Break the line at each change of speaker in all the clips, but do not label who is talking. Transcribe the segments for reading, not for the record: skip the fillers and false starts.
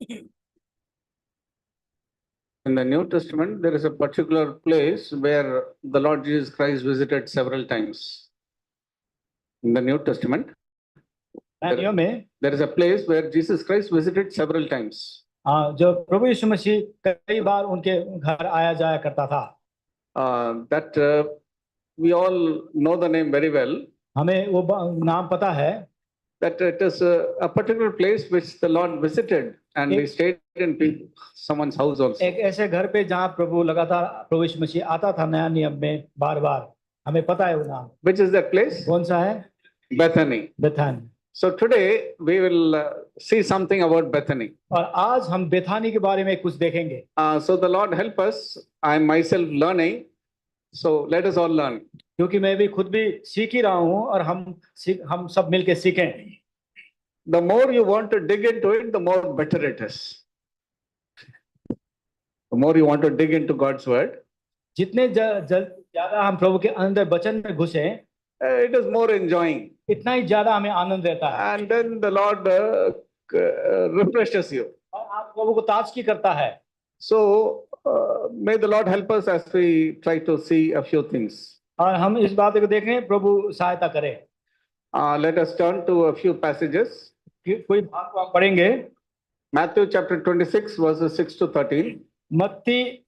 In the New Testament, there is a particular place where the Lord Jesus Christ visited several times. In the New Testament, there is a place where Jesus Christ visited several times.
जो प्रभु यीशु मसीह कई बार उनके घर आया जाया करता था.
That we all know the name very well.
हमें वो नाम पता है.
That it is a particular place which the Lord visited, and he stayed in someone's house also.
एक ऐसे घर पे जहाँ प्रभु लगातार प्रभु यीशु मसीह आता था नया नियम में बार-बार. हमें पता है वो नाम.
Which is that place?
कौन सा है?
Bethany.
Bethany.
So today we will see something about Bethany.
और आज हम बेथानी के बारे में कुछ देखेंगे.
So the Lord help us. I am myself learning. So let us all learn.
क्योंकि मैं भी खुद भी सीख ही रहा हूँ और हम सब मिलके सीखें.
The more you want to dig into it, the more better it is. The more you want to dig into God's word,
जितने ज्यादा हम प्रभु के अंदर वचन में घुसें,
it is more enjoying.
इतना ही ज्यादा हमें आनंद रहता है.
And then the Lord refreshes you.
और आप प्रभु को ताजगी करता है.
So may the Lord help us as we try to see a few things.
और हम इस बात को देखें, प्रभु सहायता करे.
Let us turn to a few passages.
कोई भाग को हम पढ़ेंगे.
Matthew chapter 26 verses 6 to 13.
मत्ती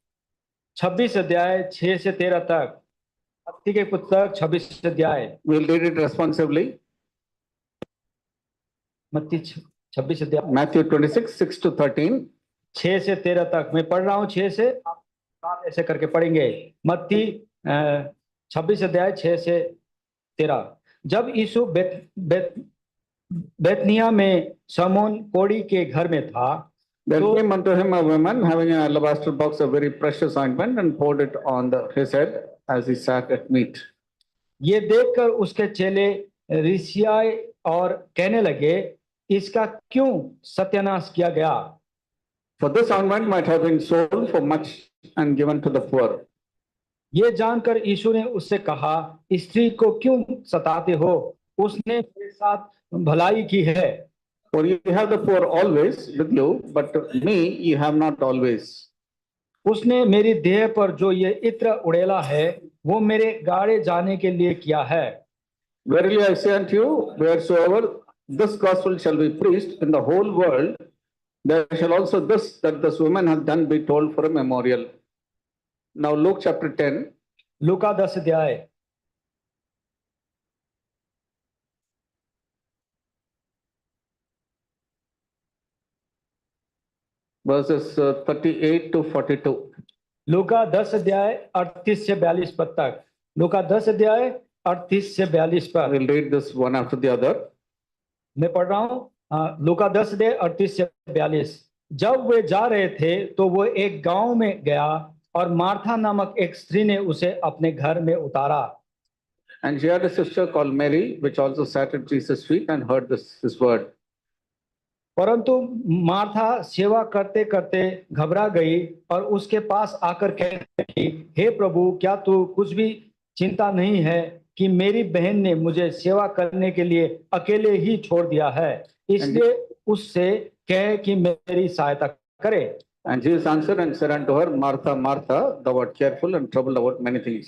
26 अध्याय 6 से 13 तक. मत्ती के पुस्तक 26 अध्याय.
We'll read it responsively.
मत्ती 26 अध्याय.
Matthew 26 6 to 13.
6 से 13 तक मैं पढ़ रहा हूँ. 6 से आप ऐसे करके पढ़ेंगे. मत्ती 26 अध्याय 6 से 13. जब यीशु बेतनिया में शमौन कोढ़ी के घर में था,
There came unto him a woman having an alabaster box of very precious ointment and poured it on his head as he sat at meat.
ये देखकर उसके चेले रिसियाए और कहने लगे, इसका क्यों सत्यानाश किया गया?
For this ointment might have been sold for much and given to the poor.
ये जानकर यीशु ने उससे कहा, स्त्री को क्यों सताते हो? उसने मेरे साथ भलाई की है.
For you have the poor always with you, but me you have not always.
उसने मेरी देह पर जो ये इत्र उड़ेला है, वो मेरे गाड़े जाने के लिए किया है.
Verily I say unto you, wheresoever this gospel shall be preached in the whole world, there shall also that this woman hath done be told for a memorial. Now Luke chapter 10.
लूका 10 अध्याय.
Verses 38 to 42.
लूका 10 अध्याय 38 से 42 पद तक. लूका 10 अध्याय 38 से 42 पद.
We'll read this one after the other.
मैं पढ़ रहा हूँ. लूका 10 अध्याय 38 से 42. जब वे जा रहे थे तो वो एक गांव में गया और मार्था नामक एक स्त्री ने उसे अपने घर में उतारा.
And she had a sister called Mary, which also sat at Jesus' feet and heard his word.
परंतु मार्था सेवा करते करते घबरा गई और उसके पास आकर कहने लगी, हे प्रभु, क्या तू कुछ भी चिंता नहीं है कि मेरी बहन ने मुझे सेवा करने के लिए अकेले ही छोड़ दिया है? इसलिए उससे कहे कि मेरी सहायता करे.
And Jesus answered and said unto her, Martha, Martha, thou art careful and troubled about many things.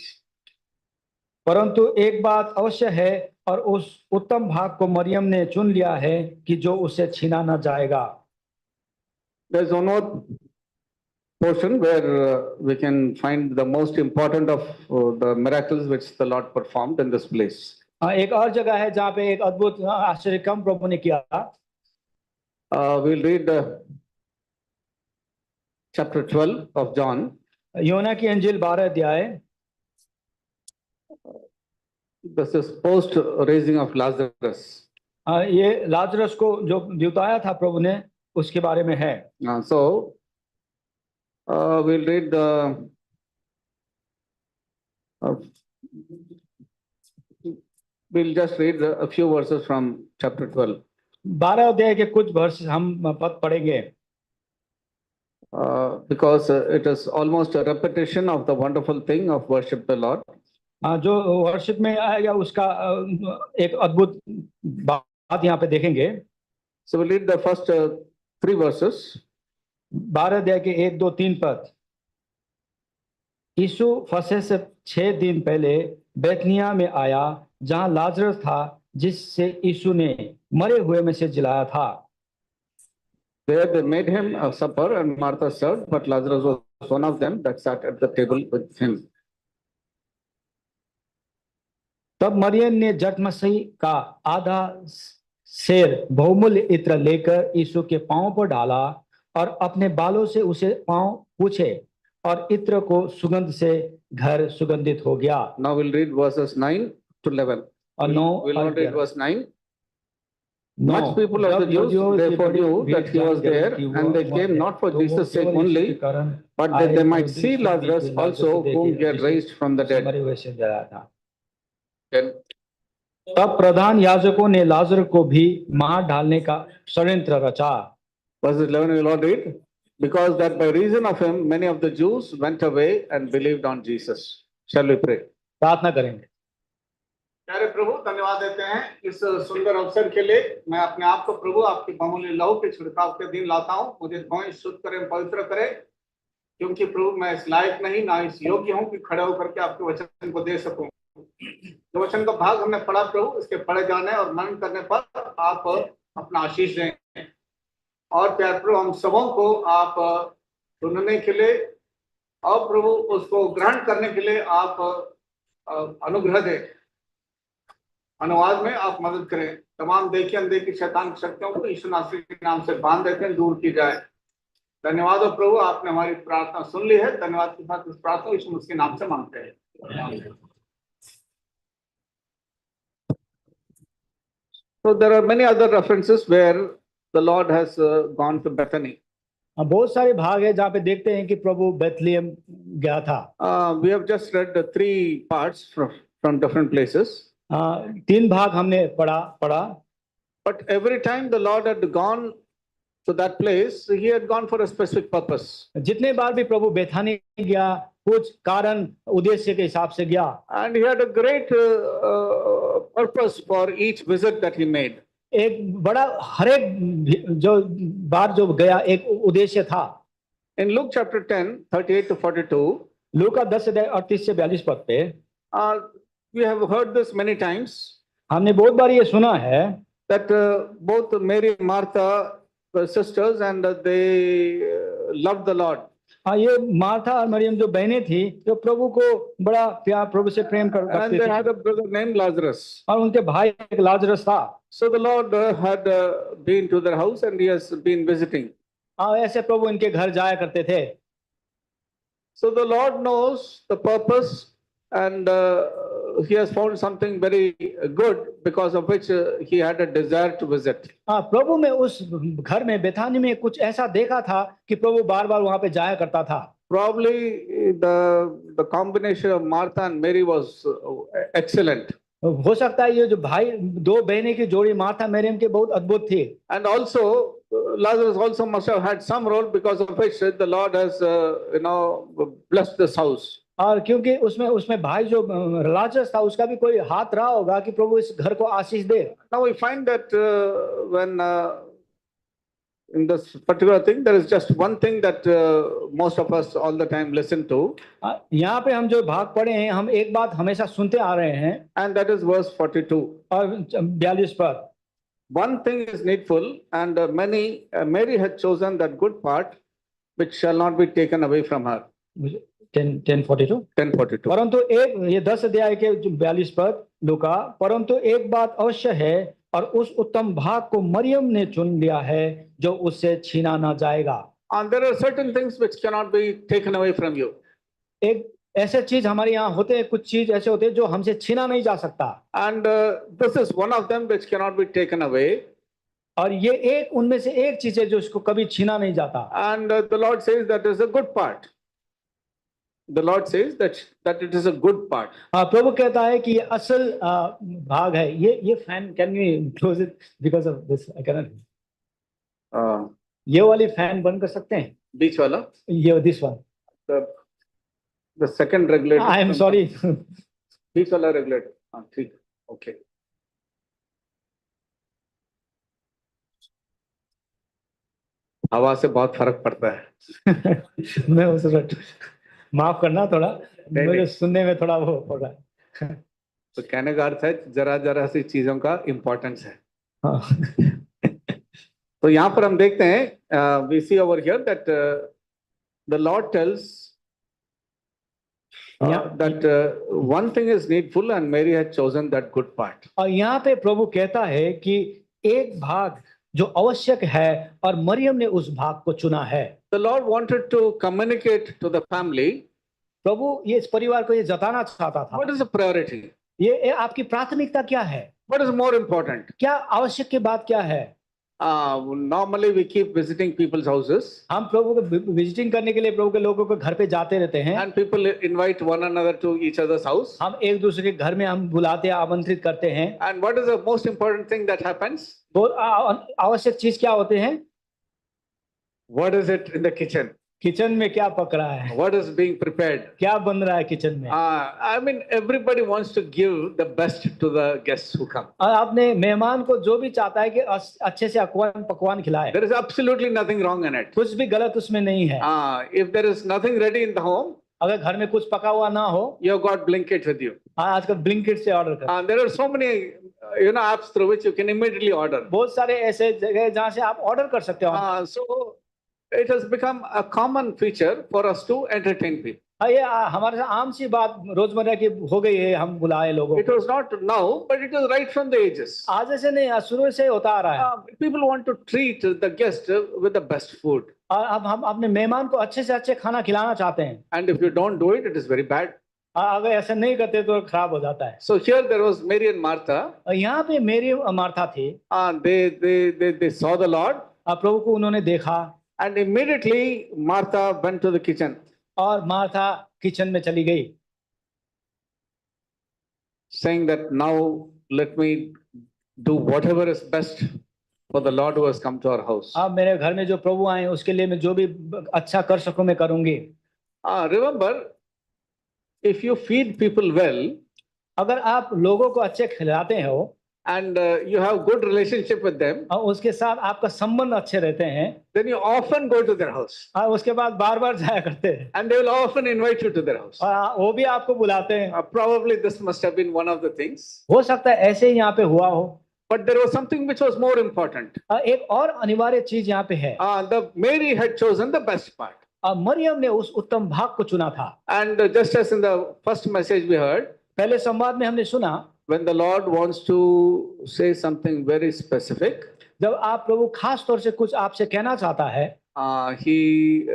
परंतु एक बात अवश्य है और उस उत्तम भाग को मरियम ने चुन लिया है कि जो उसे छीना न जाएगा.
There is one more portion where we can find the most important of the miracles which the Lord performed in this place.
एक और जगह है जहाँ पे एक अद्भुत आश्चर्य काम प्रभु ने किया.
We'll read chapter 12 of John.
योना की अंजील 12 अध्याय.
This is post raising of Lazarus.
ये लाजरस को जो जिताया था प्रभु ने, उसके बारे में है.
So we'll read the we'll just read a few verses from chapter 12.
12 अध्याय के कुछ वर्ष हम पद पढ़ेंगे.
Because it is almost a repetition of the wonderful thing of worship the Lord.
जो वर्शिप में आएगा उसका एक अद्भुत बात यहाँ पे देखेंगे.
So we'll read the first 3 verses.
12 अध्याय के 1, 2, 3 पद। यीशु फसह से 6 दिन पहले बैतनिया में आया, जहां लाजरस था, जिससे यीशु ने मरे हुए में से जिलाया था।
There they made him a supper, and Martha served, but Lazarus was one of them that sat at the table with him.
तब मरियम ने जटमसी का आधा सेर बहुमूल्य इत्र लेकर यीशु के पांव पर डाला और अपने बालों से उसे पांव पूछे, और इत्र को सुगंध से घर सुगंधित हो गया।
Now we'll read verses 9 to 11.
और
We'll not read verse 9.
No,
Much people of the Jews therefore knew that he was there, and they came not for Jesus' sake only, but that they might see Lazarus also, whom he had raised from the dead. Then
तब प्रधान याजकों ने लाजर को भी मार डालने का षड्यंत्र रचा।
verses 11 we will not read, because that by reason of him many of the Jews went away and believed on Jesus. Shall we pray?
प्रार्थना करेंगे।
प्यारे प्रभु, धन्यवाद देते हैं इस सुंदर अवसर के लिए। मैं अपने आप को प्रभु आपके बहुमूल्य लहू के छिड़काव के दिन लाता हूँ। मुझे धोएं, शुद्ध करें, पवित्र करें, क्योंकि प्रभु मैं इस लायक नहीं, ना इस योग्य हूँ कि खड़े होकर के आपके वचन को दे सकूं। जो वचन का भाग हमने पढ़ा प्रभु, इसके पढ़े जाने और मनन करने पर आप अपना आशीष दें। और प्यारे प्रभु, हम सबों को आप सुनने के लिए और प्रभु उसको ग्रहण करने के लिए आप अनुग्रह दें। अनुवाद में आप मदद करें। तमाम देखी अनदेखी शैतान की शक्तियों को यीशु नासरी के नाम से बांध देते हैं, दूर की जाए। धन्यवाद हो प्रभु, आपने हमारी प्रार्थना सुन ली है। धन्यवाद के साथ इस प्रार्थना यीशु मसीह के नाम से मांगते हैं। So there are many other references where the Lord has gone to Bethany.
बहुत सारे भाग है जहाँ पे देखते हैं कि प्रभु बेथलेहम गया था।
We have just read the 3 parts from different places.
3 भाग हमने पढ़ा।
But every time the Lord had gone to that place, he had gone for a specific purpose.
जितने बार भी प्रभु बेथानी गया, कुछ कारण उद्देश्य के हिसाब से गया।
And he had a great purpose for each visit that he made.
एक बड़ा हर एक जो बार जो गया एक उद्देश्य था।
In Luke chapter 10, 38 to 42,
लूका 10 अध्याय 38 से 42 पद पे,
we have heard this many times.
हमने बहुत बार ये सुना है
that both Mary and Martha were sisters, and they loved the Lord.
हाँ, ये मार्था और मरियम जो बहनें थी, जो प्रभु को बड़ा प्यार, प्रभु से प्रेम करते
And they had a brother named Lazarus.
और उनके भाई एक लाजरस था।
So the Lord had been to their house, and he has been visiting.
हाँ, ऐसे प्रभु इनके घर जाया करते थे।
So the Lord knows the purpose, and he has found something very good, because of which he had a desire to visit.
हाँ, प्रभु में उस घर में बेथानी में कुछ ऐसा देखा था कि प्रभु बार बार वहां पे जाया करता था।
Probably the combination of Martha and Mary was excellent.
हो सकता है ये जो भाई 2 बहनें की जोड़ी मार्था मरियम के बहुत अद्भुत थी।
And also Lazarus also must have had some role, because of which the Lord has blessed this house.
और क्योंकि उसमें भाई जो लाजरस था, उसका भी कोई हाथ रहा होगा कि प्रभु इस घर को आशीष दे।
Now we find that when in this particular thing, there is just one thing that most of us all the time listen to.
यहाँ पे हम जो भाग पढ़े हैं, हम एक बात हमेशा सुनते आ रहे हैं,
and that is verse 42.
और 42 पर,
one thing is needful, and Mary had chosen that good part which shall not be taken away from her.
10:42 परंतु एक, ये 10 अध्याय के 42 पद लूका, परंतु एक बात अवश्य है, और उस उत्तम भाग को मरियम ने चुन लिया है, जो उससे छीना ना जाएगा।
And there are certain things which cannot be taken away from you.
एक ऐसे चीज हमारे यहाँ होते हैं, कुछ चीज ऐसे होते हैं जो हमसे छीना नहीं जा सकता।
And this is one of them which cannot be taken away.
और ये एक उनमें से एक चीज है जो इसको कभी छीना नहीं जाता।
And the Lord says that is a good part. The Lord says that it is a good part.
हाँ, प्रभु कहता है कि ये असल भाग है। ये fan, can you close it because of this, I can not. ये वाली फैन बंद कर सकते हैं?
बीच वाला?
ये this one,
the second regulator.
I am sorry.
बीच वाला regulator. हाँ, ठीक, okay. हवा से बहुत फर्क पड़ता है।
मैं उस माफ करना थोड़ा,
नहीं।
मुझे सुनने में थोड़ा वो हो रहा है।
तो कहने का अर्थ है जरा जरा सी चीजों का इम्पोर्टेंस है।
हाँ।
तो यहाँ पर हम देखते हैं, we see over here that the lord tells that one thing is needful and Mary had chosen that good part.
और यहाँ पे प्रभु कहता है कि एक भाग जो आवश्यक है और मरियम ने उस भाग को चुना है।
The Lord wanted to communicate to the family.
प्रभु ये इस परिवार को ये जताना चाहता था।
What is the priority?
ये आपकी प्राथमिकता क्या है?
What is more important?
क्या आवश्यक की बात क्या है?
Normally we keep visiting people's houses.
हम प्रभु को विजिटिंग करने के लिए प्रभु के लोगों के घर पे जाते रहते हैं।
And people invite one another to each other's house.
हम एक दूसरे के घर में हम बुलाते हैं, आमंत्रित करते हैं।
And what is the most important thing that happens?
आवश्यक चीज क्या होते हैं?
What is it in the kitchen?
Kitchen में क्या पक रहा है?
What is being prepared?
क्या बन रहा है किचन में?
I mean, everybody wants to give the best to the guests who come.
और आपने मेहमान को जो भी चाहता है कि अच्छे से पकवान खिलाए।
There is absolutely nothing wrong in it.
कुछ भी गलत उसमें नहीं है।
If there is nothing ready in the home,
अगर घर में कुछ पका हुआ ना हो,
you have got Blinkit with you.
आजकल Blinkit से ऑर्डर कर।
There are so many, apps through which you can immediately order.
बहुत सारे ऐसे जगह जहाँ से आप ऑर्डर कर सकते हो।
So it has become a common feature for us to entertain people.
ये हमारे साथ आम सी बात रोजमर्रा की हो गई है, हम बुलाए लोगों
It was not now, but it was right from the ages.
आज से नहीं, शुरू से होता आ रहा है।
People want to treat the guest with the best food.
और अब हम अपने मेहमान को अच्छे से अच्छे खाना खिलाना चाहते हैं।
And if you don't do it, it is very bad.
अगर ऐसा नहीं करते तो खराब हो जाता है।
So here there was Mary and Martha.
यहाँ पे मेरी मार्था थी।
They saw the Lord.
प्रभु को उन्होंने देखा।
And immediately Martha went to the kitchen.
और मार्था किचन में चली गई।
Saying that now let me do whatever is best for the Lord who has come to our house.
अब मेरे घर में जो प्रभु आए उसके लिए मैं जो भी अच्छा कर सकूं मैं करूंगी।
Remember, if you feed people well,
अगर आप लोगों को अच्छे खिलाते हो
and you have good relationship with them,
और उसके साथ आपका संबंध अच्छे रहते हैं,
then you often go to their house.
और उसके बाद बार-बार जाया करते हैं।
And they will often invite you to their house.
वो भी आपको बुलाते हैं।
Probably this must have been one of the things.
हो सकता है ऐसे ही यहाँ पे हुआ हो।
But there was something which was more important.
एक और अनिवार्य चीज यहाँ पे है।
The Mary had chosen the best part.
Maryam ने उस उत्तम भाग को चुना था।
And just as in the first message we heard,
पहले संवाद में हमने सुना,
when the Lord wants to say something very specific,
जब आप प्रभु खास तौर से कुछ आपसे कहना चाहता है,
he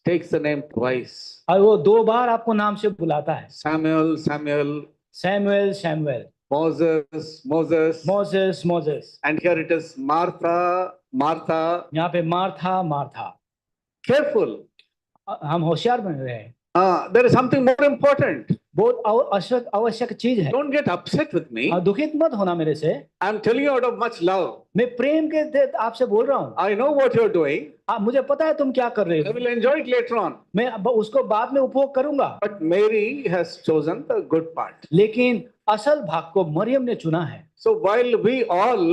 takes the name twice.
और वो 2 बार आपको नाम से बुलाता है।
Samuel, Samuel.
Samuel, Samuel.
Moses, Moses.
Moses, Moses.
And here it is Martha, Martha.
यहाँ पे मार्था, मार्था।
Careful.
हम होशियार बन रहे हैं।
There is something more important.
बहुत आवश्यक चीज है।
Don't get upset with me.
दुखित मत होना मेरे से।
I'm telling you out of much love.
मैं प्रेम के आपसे बोल रहा हूँ।
I know what you're doing.
मुझे पता है तुम क्या कर रहे
I
हो।
will enjoy it later on.
मैं उसको बाद में उपभोग करूंगा।
But Mary has chosen the good part.
लेकिन असल भाग को मरियम ने चुना है।
So while we all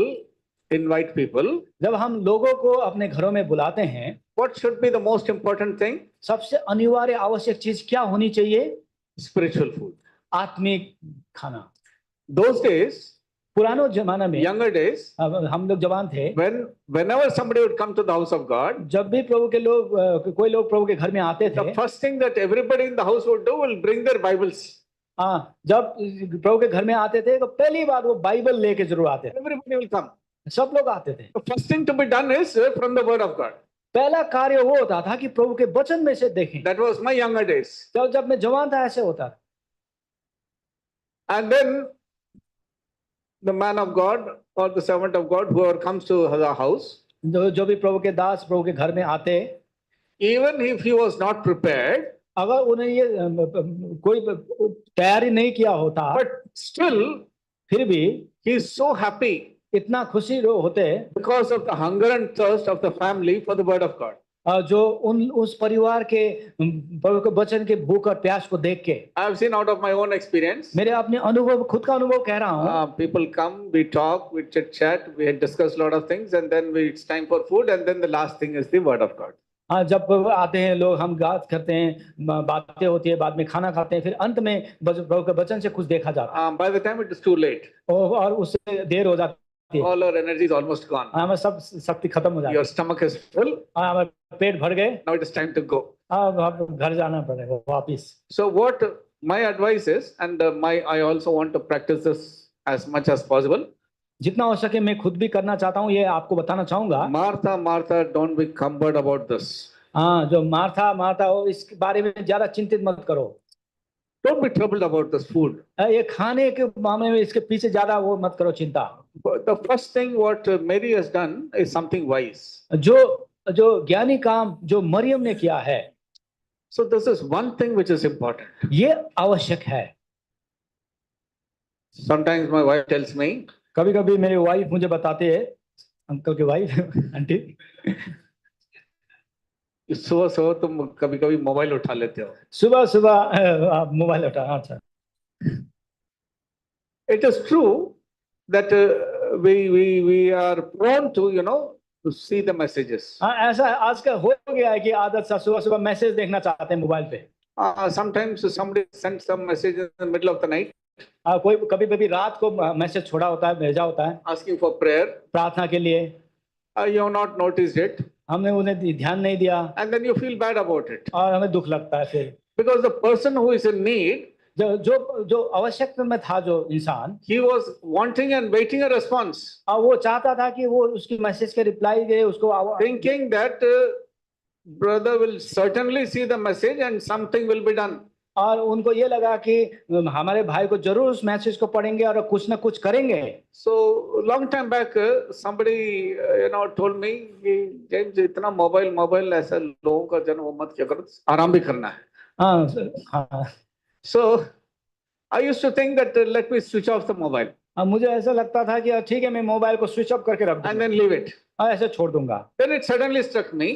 invite people,
जब हम लोगों को अपने घरों में बुलाते हैं,
what should be the most important thing?
सबसे अनिवार्य आवश्यक चीज क्या होनी चाहिए?
Spiritual food.
आत्मिक खाना।
Those days,
पुराने जमाने में,
younger days,
हम लोग जवान थे,
whenever somebody would come to the house of God,
जब भी प्रभु के लोग कोई लोग प्रभु के घर में आते थे,
the first thing that everybody in the house would do will bring their Bibles.
जब प्रभु के घर में आते थे तो पहली बार वो बाइबल लेके जरूर आते थे।
Everybody will come.
सब लोग आते थे।
The first thing to be done is from the Word of God.
पहला कार्य वो होता था कि प्रभु के वचन में से देखें।
That was my younger days.
जब मैं जवान था ऐसे होता था।
And then the man of God or the servant of God, whoever comes to the house,
जो भी प्रभु के दास प्रभु के घर में आते,
even if he was not prepared,
अगर उन्हें ये कोई तैयारी नहीं किया होता,
but still
फिर भी
he is so happy
इतना खुशी होते
because of the hunger and thirst of the family for the Word of God.
जो उस परिवार के वचन के भूख और प्यास को देख के
I have seen out of my own experience.
मेरे अपने अनुभव, खुद का अनुभव कह रहा हूँ।
People come, we talk, we chit chat, we discuss a lot of things, and then it's time for food, and then the last thing is the word of God.
हाँ, जब आते हैं लोग, हम बात करते हैं, बातें होती है, बाद में खाना खाते हैं, फिर अंत में प्रभु के वचन से कुछ देखा जाता है।
By the time it is too late,
और उससे देर हो जाती है,
all our energy is almost gone.
हमारा सब शक्ति खत्म हो जाती है।
Your stomach is full.
हमारा पेट भर गए,
Now it is time to go.
अब घर जाना पड़ेगा वापिस।
So what my advice is, and I also want to practice this as much as possible.
जितना हो सके मैं खुद भी करना चाहता हूँ, ये आपको बताना चाहूंगा।
Martha, Martha, don't be cumbered about this.
हाँ, जो मार्था मार्था हो, इस बारे में ज्यादा चिंतित मत करो।
Don't be troubled about this food.
ये खाने के मामले में इसके पीछे ज्यादा वो मत करो चिंता।
But the first thing what Mary has done is something wise.
जो ज्ञानी काम जो मरियम ने किया है,
So this is one thing which is important.
ये आवश्यक है।
Sometimes my wife tells me,
कभी कभी मेरी वाइफ मुझे बताते हैं, अंकल की वाइफ आंटी,
सुबह सुबह तुम कभी कभी मोबाइल उठा लेते हो।
सुबह सुबह आप मोबाइल उठा। अच्छा,
It is true that we are prone to to see the messages.
हाँ, ऐसा आजकल हो गया है कि आदत सा सुबह सुबह मैसेज देखना चाहते हैं मोबाइल पे।
Sometimes somebody sends some message in the middle of the night.
कोई कभी कभी रात को मैसेज छोड़ा होता है, भेजा होता है
asking for prayer.
प्रार्थना के लिए।
You have not noticed it.
हमने उन्हें ध्यान नहीं दिया,
And then you feel bad about it.
और हमें दुख लगता है फिर।
Because the person who is in need,
जो आवश्यकता में था जो इंसान,
he was wanting and waiting a response.
वो चाहता था कि वो उसकी मैसेज के रिप्लाई दे, उसको
Thinking that brother will certainly see the message and something will be done.
और उनको ये लगा कि हमारे भाई को जरूर उस मैसेज को पढ़ेंगे और कुछ ना कुछ करेंगे।
So long time back somebody told me कि जेम्स इतना मोबाइल ऐसा लोगों का जन वो मत क्या करो, आराम भी करना है।
हाँ।
So I used to think that let me switch off the mobile.
मुझे ऐसा लगता था कि ठीक है, मैं मोबाइल को स्विच ऑफ करके रख दूंगा
and then leave it.
ऐसे छोड़ दूंगा।
Then it suddenly struck me,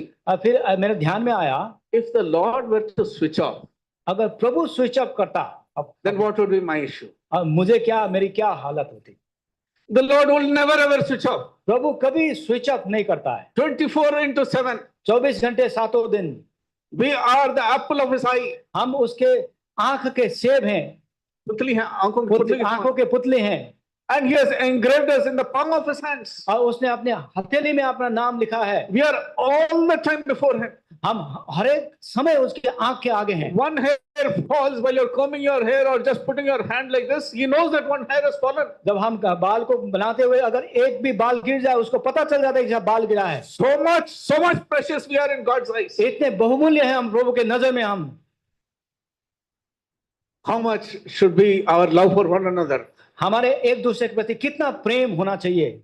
फिर मेरे ध्यान में आया,
if the Lord were to switch off,
अगर प्रभु स्विच ऑफ करता,
then what would be my issue?
मुझे क्या, मेरी क्या हालत होती?
The Lord will never ever switch off.
प्रभु कभी स्विच ऑफ नहीं करता है।
24/7.
24 घंटे 7 दिन।
We are the apple of his eye.
हम उसके आंख के सेब हैं,
पुतली हैं, आंखों
के पुतले हैं।
And he has engraved us in the palm of his hands.
और उसने अपने हथेली में अपना नाम लिखा है।
We are all the time before him.
हम हर एक समय उसके आंख के आगे हैं।
One hair falls while you're combing your hair or just putting your hand like this, he knows that one hair has fallen.
जब हम बाल को बनाते हुए अगर एक भी बाल गिर जाए, उसको पता चल जाता है कि बाल गिरा है।
So much precious we are in God's eyes.
इतने बहुमूल्य हैं हम प्रभु के नजर में। हम
how much should be our love for one another?
हमारे एक दूसरे के प्रति कितना प्रेम होना चाहिए।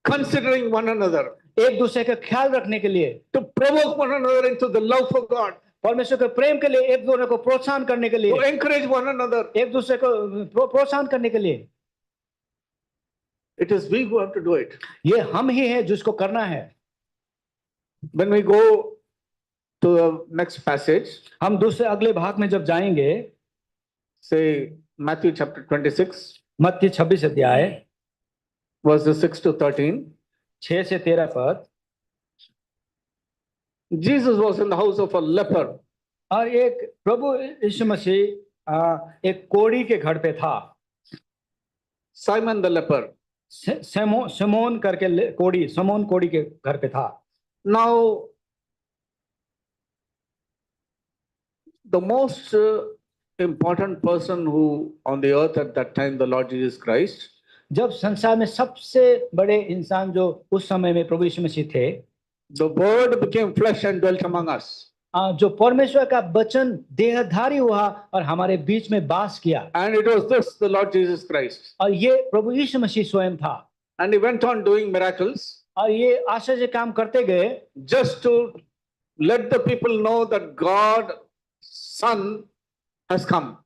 Considering one another,
एक दूसरे का ख्याल रखने के लिए,
to provoke one another into the love for God,
परमेश्वर के प्रेम के लिए, एक दूसरे को प्रोत्साहन करने के लिए,
to encourage one another,
एक दूसरे को प्रोत्साहन करने के लिए।
It is we who have to do it.
ये हम ही हैं जिसको करना है।
When we go to the next passage,
हम दूसरे अगले भाग में जब जाएंगे,
say Matthew chapter 26,
मत्ती 26 अध्याय
verses 6 to 13.
6 से 13 पद।
Jesus was in the house of a leper.
और एक प्रभु यीशु मसीह एक कोढ़ी के घर पे था।
Simon the leper.
समोन करके कोढ़ी के घर पे था।
Now, the most important person who on the earth at that time, the Lord Jesus Christ,
जब संसार में सबसे बड़े इंसान जो उस समय में प्रभु यीशु मसीह थे,
the word became flesh and dwelt among us.
जो परमेश्वर का वचन देहधारी हुआ और हमारे बीच में वास किया।
And it was this, the Lord Jesus Christ.
और ये प्रभु यीशु मसीह स्वयं था।
And he went on doing miracles.
और ये आश्चर्य काम करते गए,
just to let the people know that God Son has come.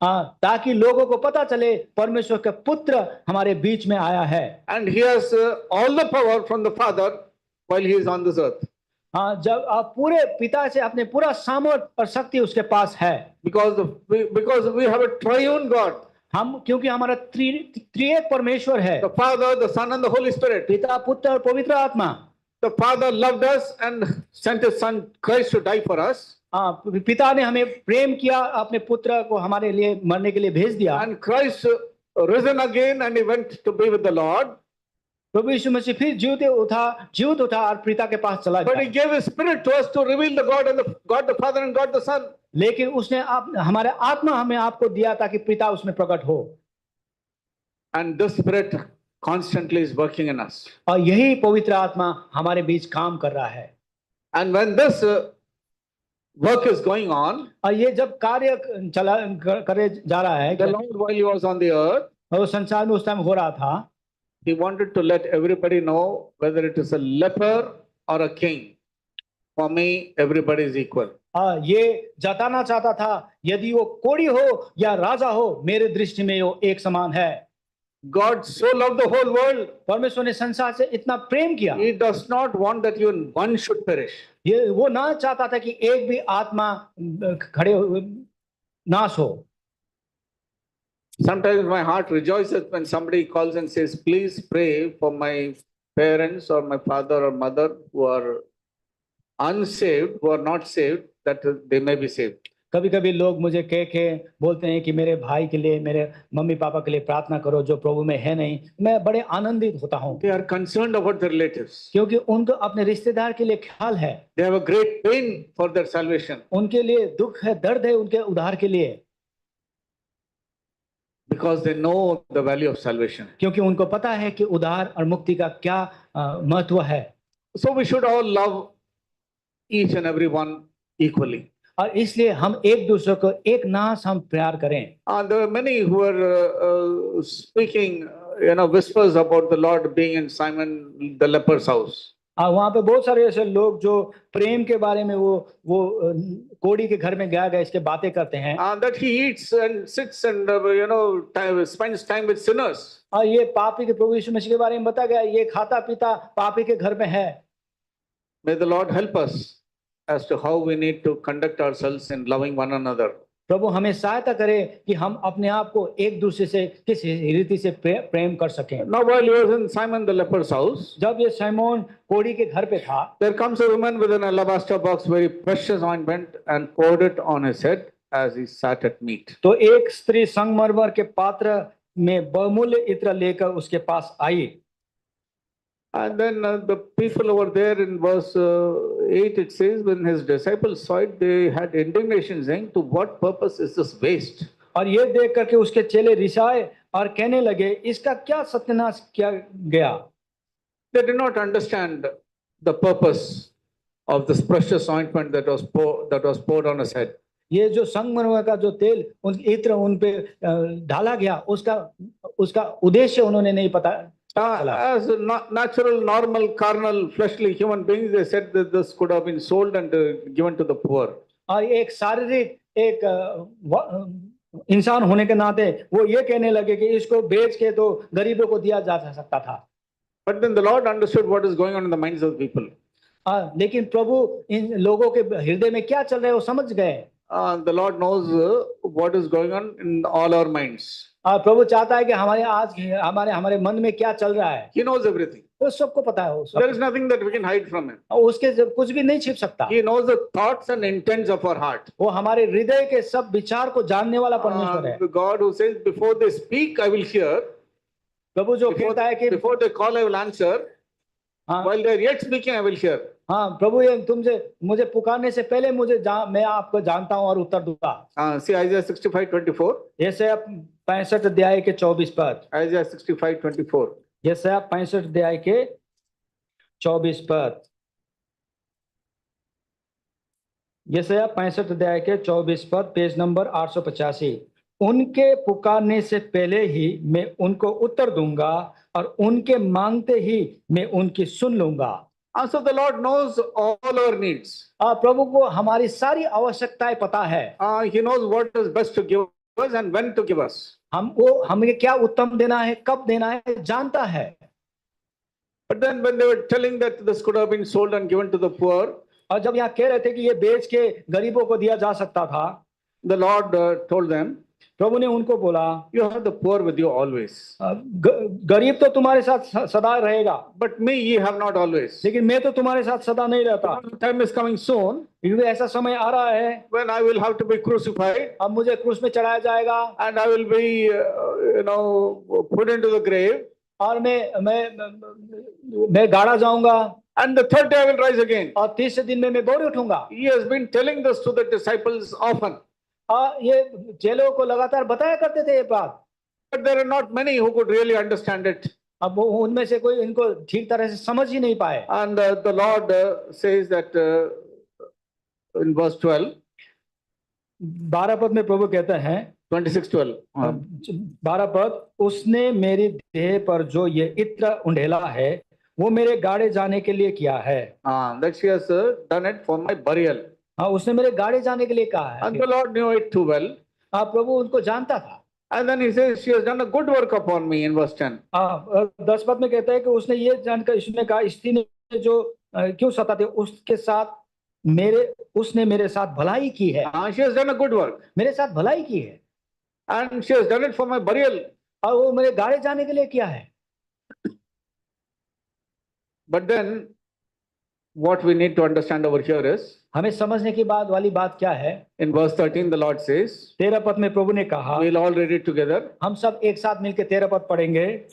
ताकि लोगों को पता चले परमेश्वर का पुत्र हमारे बीच में आया है।
And he has all the power from the Father while he is on this earth.
हाँ, जब आप पूरे पिता से अपने पूरा सामर्थ और शक्ति उसके पास है,
Because we have a triune God,
हम क्योंकि हमारा त्रिएक परमेश्वर है,
the Father, the Son, and the Holy Spirit.
पिता, पुत्र और पवित्र आत्मा।
The Father loved us and sent his Son Christ to die for us.
हाँ, पिता ने हमें प्रेम किया, अपने पुत्र को हमारे लिए मरने के लिए भेज दिया।
And Christ risen again and he went to be with the Lord.
प्रभु यीशु मसीह फिर जीवित उठा और पिता के पास चला
But he
गया।
gave his Spirit to us to reveal the God the Father and God the Son.
लेकिन उसने हमारे आत्मा हमें आपको दिया ताकि पिता उसमें प्रकट हो।
And this Spirit constantly is working in us.
और यही पवित्र आत्मा हमारे बीच काम कर रहा है।
And when this work is going on,
और ये जब कार्य करे जा रहा है,
the Lord, while he was on the earth,
और संसार में उस टाइम हो रहा था,
he wanted to let everybody know whether it is a leper or a king. For me, everybody is equal.
ये जताना चाहता था, यदि वो कोढ़ी हो या राजा हो, मेरे दृष्टि में वो एक समान है।
God so loved the whole world.
परमेश्वर ने संसार से इतना प्रेम किया,
He does not want that even one should perish.
ये वो ना चाहता था कि एक भी आत्मा खड़े नाश हो।
Sometimes my heart rejoices when somebody calls and says, please pray for my parents or my father or mother who are unsaved, who are not saved, that they may be saved.
कभी कभी लोग मुझे कह के बोलते हैं कि मेरे भाई के लिए, मेरे मम्मी पापा के लिए प्रार्थना करो जो प्रभु में है नहीं। मैं बड़े आनंदित होता हूँ,
They are concerned about their relatives.
क्योंकि उनको अपने रिश्तेदार के लिए ख्याल है।
They have a great pain for their salvation.
उनके लिए दुख है, दर्द है उनके उद्धार के लिए,
Because they know the value of salvation.
क्योंकि उनको पता है कि उद्धार और मुक्ति का क्या महत्व है।
So we should all love each and every one equally.
और इसलिए हम एक दूसरे को एक नाश हम प्यार करें।
There were many who were speaking, whispers about the Lord being in Simon the leper's house.
वहाँ पे बहुत सारे ऐसे लोग जो प्रेम के बारे में वो कोढ़ी के घर में गया इसके बातें करते हैं।
That he eats and sits and spends time with sinners.
और ये पापी के प्रभु यीशु मसीह के बारे में बताया गया, ये खाता पीता पापी के घर में है।
May the Lord help us as to how we need to conduct ourselves in loving one another.
प्रभु हमें सहायता करे कि हम अपने आप को एक दूसरे से किस रीति से प्रेम कर सकें।
Now while he was in Simon the leper's house,
जब ये सिमोन कोढ़ी के घर पे था,
there comes a woman with an alabaster box, very precious ointment, and poured it on his head as he sat at meat.
तो एक स्त्री संगमरमर के पात्र में बहुमूल्य इत्र लेकर उसके पास आई।
And then the people over there in verse 8, it says, when his disciples saw it, they had indignation, saying, to what purpose is this waste?
और ये देख करके उसके चेले रिसाए और कहने लगे, इसका क्या सत्यानाश किया गया।
They did not understand the purpose of this precious ointment that was poured on his head.
ये जो संगमरमर का जो तेल उन इत्र उन पे डाला गया, उसका उद्देश्य उन्होंने नहीं पता।
As natural, normal, carnal, fleshly human beings, they said that this could have been sold and given to the poor.
और एक शारीरिक एक इंसान होने के नाते वो ये कहने लगे कि इसको बेच के तो गरीबों को दिया जा सकता था।
But then the Lord understood what is going on in the minds of the people.
लेकिन प्रभु इन लोगों के हृदय में क्या चल रहा है वो समझ गए।
The Lord knows what is going on in all our minds.
प्रभु चाहता है कि हमारे मन में क्या चल रहा है।
He knows everything.
वो सबको पता है।
There is nothing that we can hide from him.
उसके कुछ भी नहीं छिप सकता।
He knows the thoughts and intents of our heart.
वो हमारे हृदय के सब विचार को जानने वाला परमेश्वर है।
The God who says, before they speak, I will hear.
प्रभु जो कहता है कि
before they call, I will answer. While they are yet speaking, I will hear.
हाँ, प्रभु ये मुझे पुकारने से पहले मैं आपको जानता हूँ और उत्तर दूंगा।
See Isaiah 65:24.
यशायाह 65 अध्याय के 24 पद।
Isaiah 65:24.
यशायाह 65 अध्याय के 24 पद। यशायाह 65 अध्याय के 24 पद, पेज नंबर 885। उनके पुकारने से पहले ही मैं उनको उत्तर दूंगा और उनके मांगते ही मैं उनकी सुन लूंगा।
So the Lord knows all our needs.
प्रभु को हमारी सारी आवश्यकताएं पता है।
He knows what is best to give us and when to give us.
हमें क्या उत्तम देना है, कब देना है, जानता है।
But then when they were telling that this could have been sold and given to the poor,
और जब यहाँ कह रहे थे कि ये बेच के गरीबों को दिया जा सकता था,
the Lord told them,
प्रभु ने उनको बोला,
you have the poor with you always,
गरीब तो तुम्हारे साथ सदा रहेगा,
but me ye have not always.
लेकिन मैं तो तुम्हारे साथ सदा नहीं रहता।
The time is coming soon
क्योंकि ऐसा समय आ रहा है
when I will have to be crucified
अब मुझे क्रूस में चढ़ाया जाएगा,
and I will be, put into the grave,
और मैं गाड़ा जाऊंगा,
and the third day I will rise again.
और तीसरे दिन में मैं दौड़ उठूंगा।
He has been telling this to the disciples often,
ये चेलों को लगातार बताया करते थे ये बात,
but there are not many who could really understand it.
अब उनमें से कोई इनको ठीक तरह से समझ ही नहीं पाए।
And the Lord says that in verse 12,
12 पद में प्रभु कहते हैं,
26:12,
12 पद, उसने मेरी देह पर जो ये इत्र उंडेला है वो मेरे गाड़े जाने के लिए किया है।
that she has done it for my burial.
हाँ, उसने मेरे गाड़े जाने के लिए कहा है।
And the Lord knew it too well.
हाँ, प्रभु उनको जानता था।
And then he says, she has done a good work upon me in verse 10.
10 पद में कहता है कि उसने ये जानकर, इसने कहा, स्त्री ने जो क्यों सताते उसके साथ उसने मेरे साथ भलाई की है।
She has done a good work.
मेरे साथ भलाई की है।
And she has done it for my burial.
और वो मेरे गाड़े जाने के लिए किया है।
But then what we need to understand over here is,
हमें समझने की बाद वाली बात क्या है?
in verse 13 the Lord says,
13 पद में प्रभु ने कहा,
we'll all read it together.
हम सब एक साथ मिलकर 13 पद पढ़ेंगे।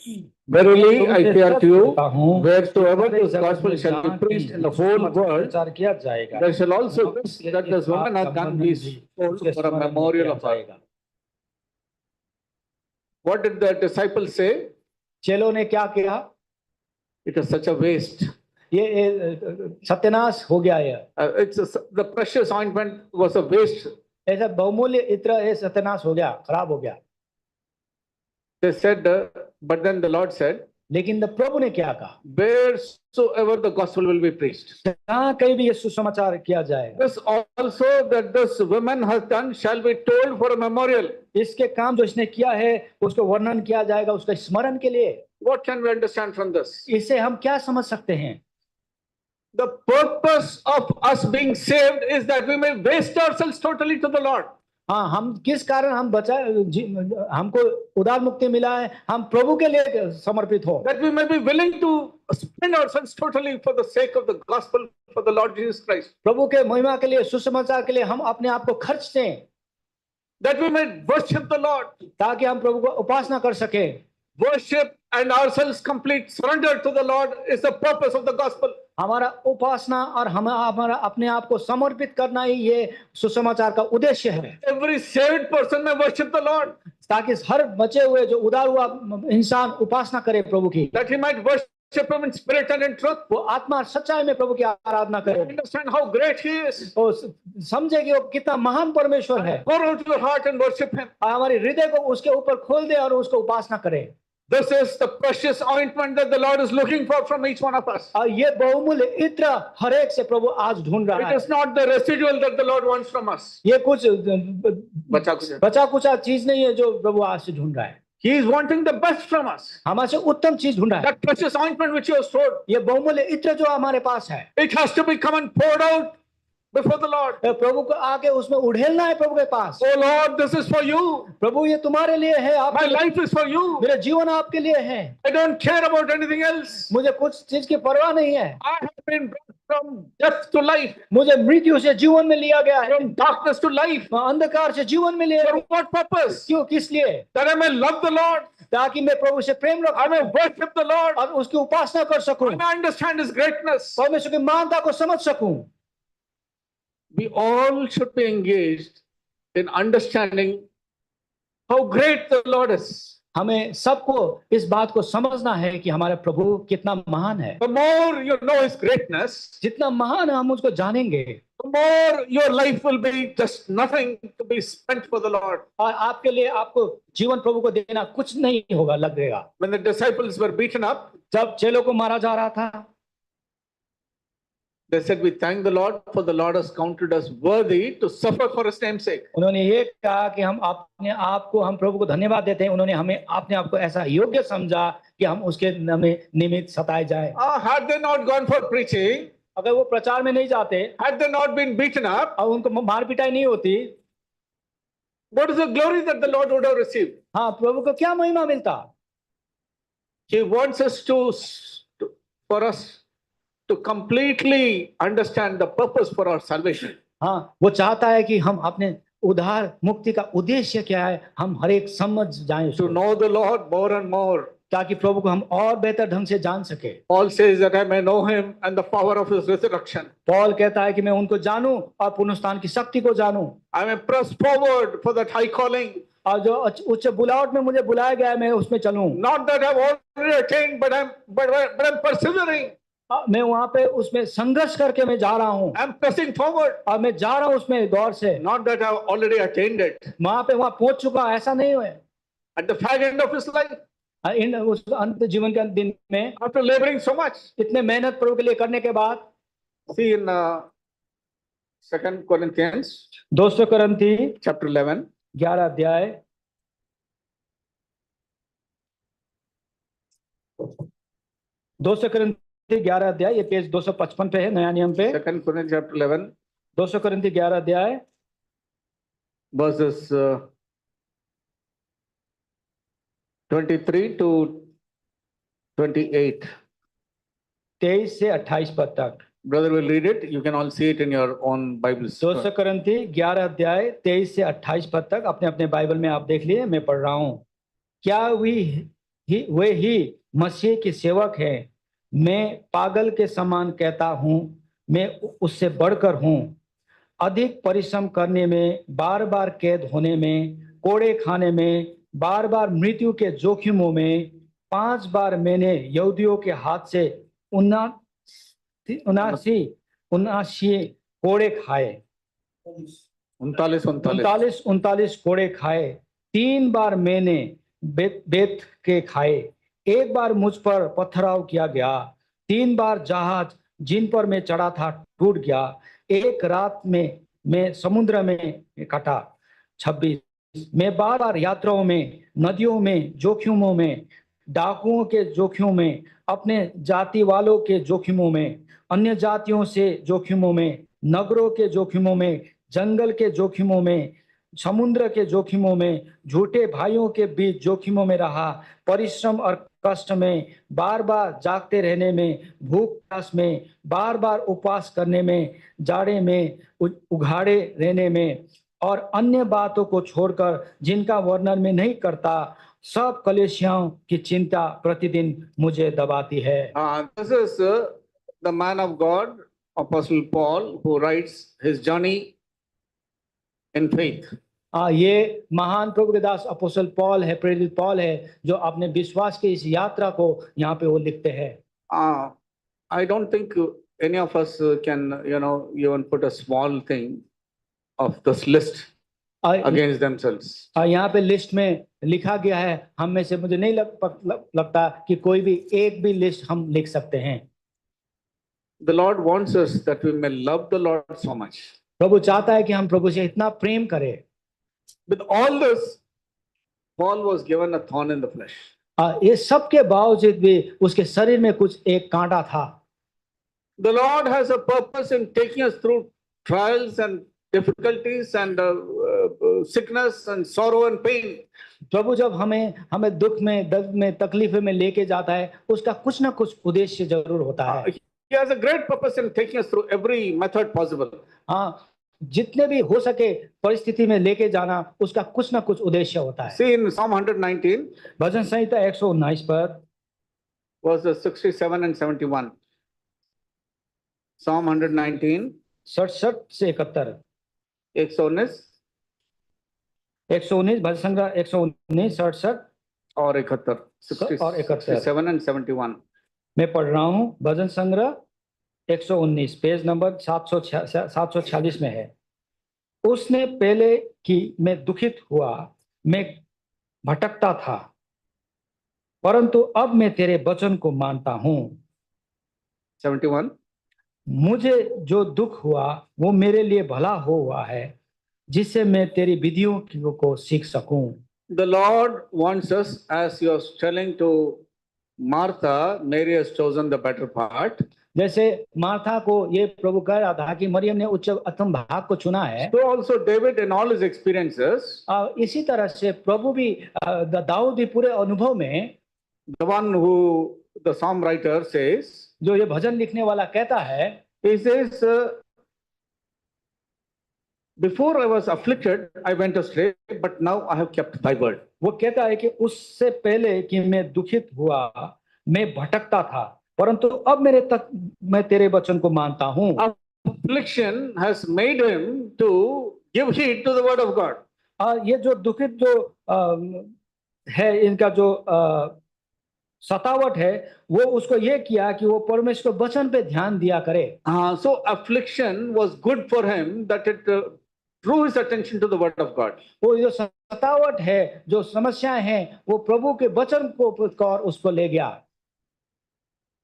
Verily I say unto you,
हूँ,
wheresoever this gospel shall be preached in the whole world,
प्रचार किया जाएगा,
there shall also this that this woman hath done be sold for a memorial of her. What did the disciples say?
चेलों ने क्या किया?
It is such a waste.
ये सत्यानाश हो गया है।
The precious ointment was a waste.
ऐसा बहुमूल्य इत्र ये सत्यानाश हो गया, खराब हो गया।
They said, but then the Lord said,
लेकिन प्रभु ने क्या कहा?
wheresoever the gospel will be preached,
जहाँ कहीं भी ये सुसमाचार किया जाएगा,
this also that this woman has done shall be told for a memorial.
इसके काम जो इसने किया है उसको वर्णन किया जाएगा, उसके स्मरण के लिए।
What can we understand from this?
इससे हम क्या समझ सकते हैं?
The purpose of us being saved is that we may waste ourselves totally to the Lord.
हाँ, हम किस कारण हम हमको उदार मुक्ति मिला है, हम प्रभु के लिए समर्पित हो।
That we may be willing to spend ourselves totally for the sake of the gospel for the Lord Jesus Christ.
प्रभु के महिमा के लिए, सुसमाचार के लिए हम अपने आप को खर्च दें।
That we may worship the Lord.
ताकि हम प्रभु को उपासना कर सकें।
Worship and ourselves complete surrender to the Lord is the purpose of the gospel.
हमारा उपासना और हमारा अपने आप को समर्पित करना ही ये सुसमाचार का उद्देश्य है।
Every saved person may worship the Lord.
ताकि हर बचे हुए जो उदार हुआ इंसान उपासना करे प्रभु की।
That he might worship him in spirit and in truth.
वो आत्मा और सच्चाई में प्रभु की आराधना करे।
Understand how great he is.
तो समझे कि वो कितना महान परमेश्वर है।
Pour out your heart and worship him.
हमारे हृदय को उसके ऊपर खोल दे और उसको उपासना करे।
This is the precious ointment that the Lord is looking for from each one of us.
ये बहुमूल्य इत्र हर एक से प्रभु आज ढूंढ रहा है।
It is not the residual that the Lord wants from us.
ये कुछ बचा कुचा चीज नहीं है जो प्रभु आज से ढूंढ रहा है।
He is wanting the best from us.
हमारे से उत्तम चीज ढूंढ रहा है।
That precious ointment which you have stored.
ये बहुमूल्य इत्र जो हमारे पास है।
It has to be come and poured out before the Lord.
प्रभु को आके उसमें उड़ेलना है प्रभु के पास।
Oh Lord, this is for you.
प्रभु ये तुम्हारे लिए है।
My life is for you.
मेरा जीवन आपके लिए है।
I don't care about anything else.
मुझे कुछ चीज की परवाह नहीं है।
I have been brought from death to life.
मुझे मृत्यु से जीवन में लिया गया है।
From darkness to life.
अंधकार से जीवन में लिया।
For what purpose?
क्यों, किस लिए?
That I may love the Lord.
ताकि मैं प्रभु से प्रेम रखूं।
I may worship the Lord.
और उसकी उपासना कर सकूं।
I may understand His greatness.
परमेश्वर की महानता को समझ सकूं।
We all should be engaged in understanding how great the Lord is.
हमें सबको इस बात को समझना है कि हमारे प्रभु कितना महान है।
The more you know His greatness,
जितना महान हम उसको जानेंगे,
the more your life will be just nothing to be spent for the Lord.
और आपके लिए आपको जीवन प्रभु को देना कुछ नहीं होगा लगेगा।
When the disciples were beaten up,
जब चेलों को मारा जा रहा था,
They said, we thank the Lord for the Lord has counted us worthy to suffer for his name's sake.
उन्होंने ये कहा कि हम अपने आप को, हम प्रभु को धन्यवाद देते हैं, उन्होंने हमें अपने आप को ऐसा योग्य समझा कि हम उसके निमित्त सताए जाए।
Had they not gone for preaching,
अगर वो प्रचार में नहीं जाते,
had they not been beaten up,
और उनको मार पिटाई नहीं होती,
what is the glory that the Lord would have received?
हाँ, प्रभु को क्या महिमा मिलता?
He wants us for us to completely understand the purpose for our salvation.
हाँ, वो चाहता है कि हम अपने उद्धार मुक्ति का उद्देश्य क्या है, हम हर एक समझ जाएं
To
उसको,
know the Lord more and more.
ताकि प्रभु को हम और बेहतर ढंग से जान सके।
Paul says that I may know him and the power of his resurrection.
Paul कहता है कि मैं उनको जानूं और पुनरुत्थान की शक्ति को जानूं,
I may press forward for that high calling.
और जो उच्च बुलाहट में मुझे बुलाया गया है, मैं उसमें चलूं।
Not that I've already attained, but I'm persevering.
मैं वहां पे उसमें संघर्ष करके मैं जा रहा हूं,
I'm pressing forward.
और मैं जा रहा हूं उसमें गौर से।
Not that I've already attained it.
वहां पहुंच चुका, ऐसा नहीं है।
At the fag end of his life,
इन उस अंत जीवन के दिन में,
after laboring so much.
इतने मेहनत प्रभु के लिए करने के बाद,
See in 2 Corinthians
2 कुरिन्थी
chapter 11.
11 अध्याय, 2 कुरिन्थी 11 अध्याय, ये पेज 255 पे है, नया नियम पे।
2 Corinthians chapter 11,
2 कुरिन्थी 11 अध्याय,
verses 23 to 28.
23 से 28 पद तक।
Brother will read it. You can all see it in your own Bibles.
2 कुरिन्थी 11 अध्याय 23 से 28 पद तक अपने अपने बाइबल में आप देख लिए, मैं पढ़ रहा हूं। क्या वे ही मसीह के सेवक हैं? मैं पागल के समान कहता हूं, मैं उससे बढ़कर हूं। अधिक परिश्रम करने में, बार बार कैद होने में, कोड़े खाने में, बार बार मृत्यु के जोखिमों में, 5 बार मैंने यहूदियों के हाथ से 79 कोड़े खाए। 39 कोड़े खाए। 3 बार मैंने बेत के खाए। 1 बार मुझ पर पथराव किया गया। 3 बार जहाज जिन पर मैं चढ़ा था टूट गया। 1 रात में मैं समुद्र में कटा। 26 मैं बार बार यात्राओं में, नदियों में, जोखिमों में, डाकुओं के जोखिमों में, अपने जाति वालों के जोखिमों में, अन्य जातियों से जोखिमों में, नगरों के जोखिमों में, जंगल के जोखिमों में, समुद्र के जोखिमों में, झूठे भाइयों के बीच जोखिमों में रहा। परिश्रम और कष्ट में, बार बार जागते रहने में, भूख प्यास में, बार बार उपवास करने में, जाड़े में, उघाड़े रहने में, और अन्य बातों को छोड़कर जिनका वर्णन में नहीं करता, सब कलेशियों की चिंता प्रतिदिन मुझे दबाती है।
This is the man of God, Apostle Paul, who writes his journey in faith.
ये महान प्रभु के दास अपोस्तल पॉल है, प्रेरित पॉल है, जो अपने विश्वास की इस यात्रा को यहाँ पे वो लिखते हैं।
I don't think any of us can, even put a small thing of this list against themselves.
यहाँ पे लिस्ट में लिखा गया है, हम में से मुझे नहीं लगता कि कोई भी एक भी लिस्ट हम लिख सकते हैं।
The Lord wants us that we may love the Lord so much.
प्रभु चाहता है कि हम प्रभु से इतना प्रेम करें।
With all this, Paul was given a thorn in the flesh.
ये सब के बावजूद भी उसके शरीर में कुछ एक कांटा था।
The Lord has a purpose in taking us through trials and difficulties and sickness and sorrow and pain.
प्रभु जब हमें दुख में, दर्द में, तकलीफ में लेके जाता है, उसका कुछ ना कुछ उद्देश्य जरूर होता है।
He has a great purpose in taking us through every method possible.
हाँ, जितने भी हो सके परिस्थिति में लेके जाना, उसका कुछ ना कुछ उद्देश्य होता है।
See in Psalm 119,
भजन संहिता 119 पर
verses 67 and 71. Psalm 119,
67 से 71,
119
119 भजन संग्रह 119, 67
और 71, 67 and 71.
मैं पढ़ रहा हूँ। भजन संग्रह 119 पेज नंबर 746 में है। उसने पहले कि मैं दुखित हुआ, मैं भटकता था, परंतु अब मैं तेरे वचन को मानता हूँ।
71.
मुझे जो दुख हुआ वो मेरे लिए भला हुआ है, जिससे मैं तेरी विधियों को सीख सकूं।
The Lord wants us, as he was telling to Martha, Mary has chosen the better part.
जैसे मार्था को ये प्रभु कह रहा था कि मरियम ने उच्च उत्तम भाग को चुना है,
So also David in all his experiences,
इसी तरह से प्रभु भी दाऊद भी पूरे अनुभव में,
the one who the psalm writer says,
जो ये भजन लिखने वाला कहता है,
he says, before I was afflicted, I went astray, but now I have kept thy word.
वो कहता है कि उससे पहले कि मैं दुखित हुआ, मैं भटकता था, परंतु अब मेरे तक मैं तेरे वचन को मानता हूं।
Affliction has made him to give heed to the word of God.
ये जो दुखित जो है, इनका जो सतावट है, वो उसको ये किया कि वो परमेश्वर के वचन पे ध्यान दिया करे।
So affliction was good for him, that it drew his attention to the word of God.
वो जो सतावट है, जो समस्याएं हैं, वो प्रभु के वचन को और उसको ले गया।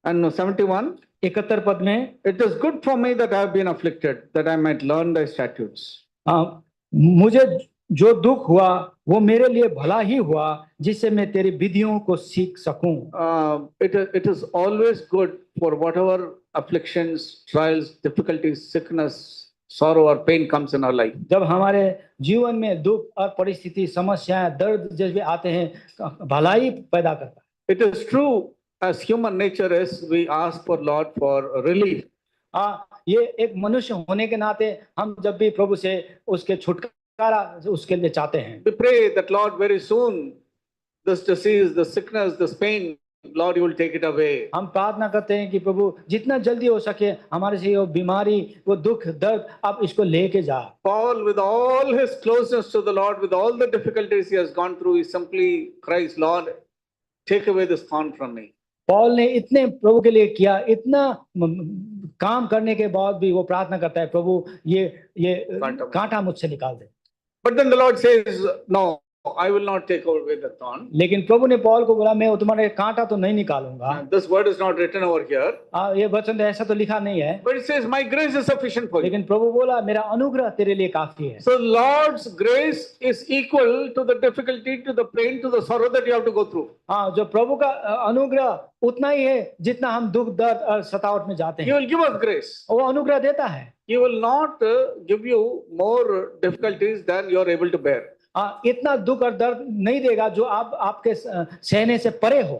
And 71,
71 पद में,
it is good for me that I have been afflicted, that I might learn thy statutes.
मुझे जो दुख हुआ वो मेरे लिए भला ही हुआ, जिससे मैं तेरी विधियों को सीख सकूं।
It is always good for whatever afflictions, trials, difficulties, sickness, sorrow or pain comes in our life.
जब हमारे जीवन में दुख और परिस्थिति, समस्याएं, दर्द जैसे आते हैं, भलाई पैदा करता है।
It is true, as human nature is, we ask for Lord for relief.
ये एक मनुष्य होने के नाते हम जब भी प्रभु से उसके छुटकारा उसके लिए चाहते हैं।
We pray that Lord, very soon this disease, this sickness, this pain, Lord, you will take it away.
हम प्रार्थना करते हैं कि प्रभु जितना जल्दी हो सके हमारे से वो बीमारी, वो दुख, दर्द, आप इसको लेके जा।
Paul, with all his closeness to the Lord, with all the difficulties he has gone through, he simply cries, Lord, take away this thorn from me.
Paul ने इतने प्रभु के लिए किया, इतना काम करने के बाद भी वो प्रार्थना करता है, प्रभु ये कांटा मुझसे निकाल दे।
But then the Lord says, no, I will not take away the thorn.
लेकिन प्रभु ने पौल को बोला, मैं तुम्हारे कांटा तो नहीं निकालूंगा।
This word is not written over here.
ये वचन ऐसा तो लिखा नहीं है।
But it says, my grace is sufficient for you.
लेकिन प्रभु बोला, मेरा अनुग्रह तेरे लिए काफी है।
So Lord's grace is equal to the difficulty, to the pain, to the sorrow that you have to go through.
जो प्रभु का अनुग्रह उतना ही है जितना हम दुख, दर्द और सतावट में जाते
He
हैं।
will give us grace.
वो अनुग्रह देता है।
He will not give you more difficulties than you are able to bear.
इतना दुख और दर्द नहीं देगा जो आपके सहने से परे हो।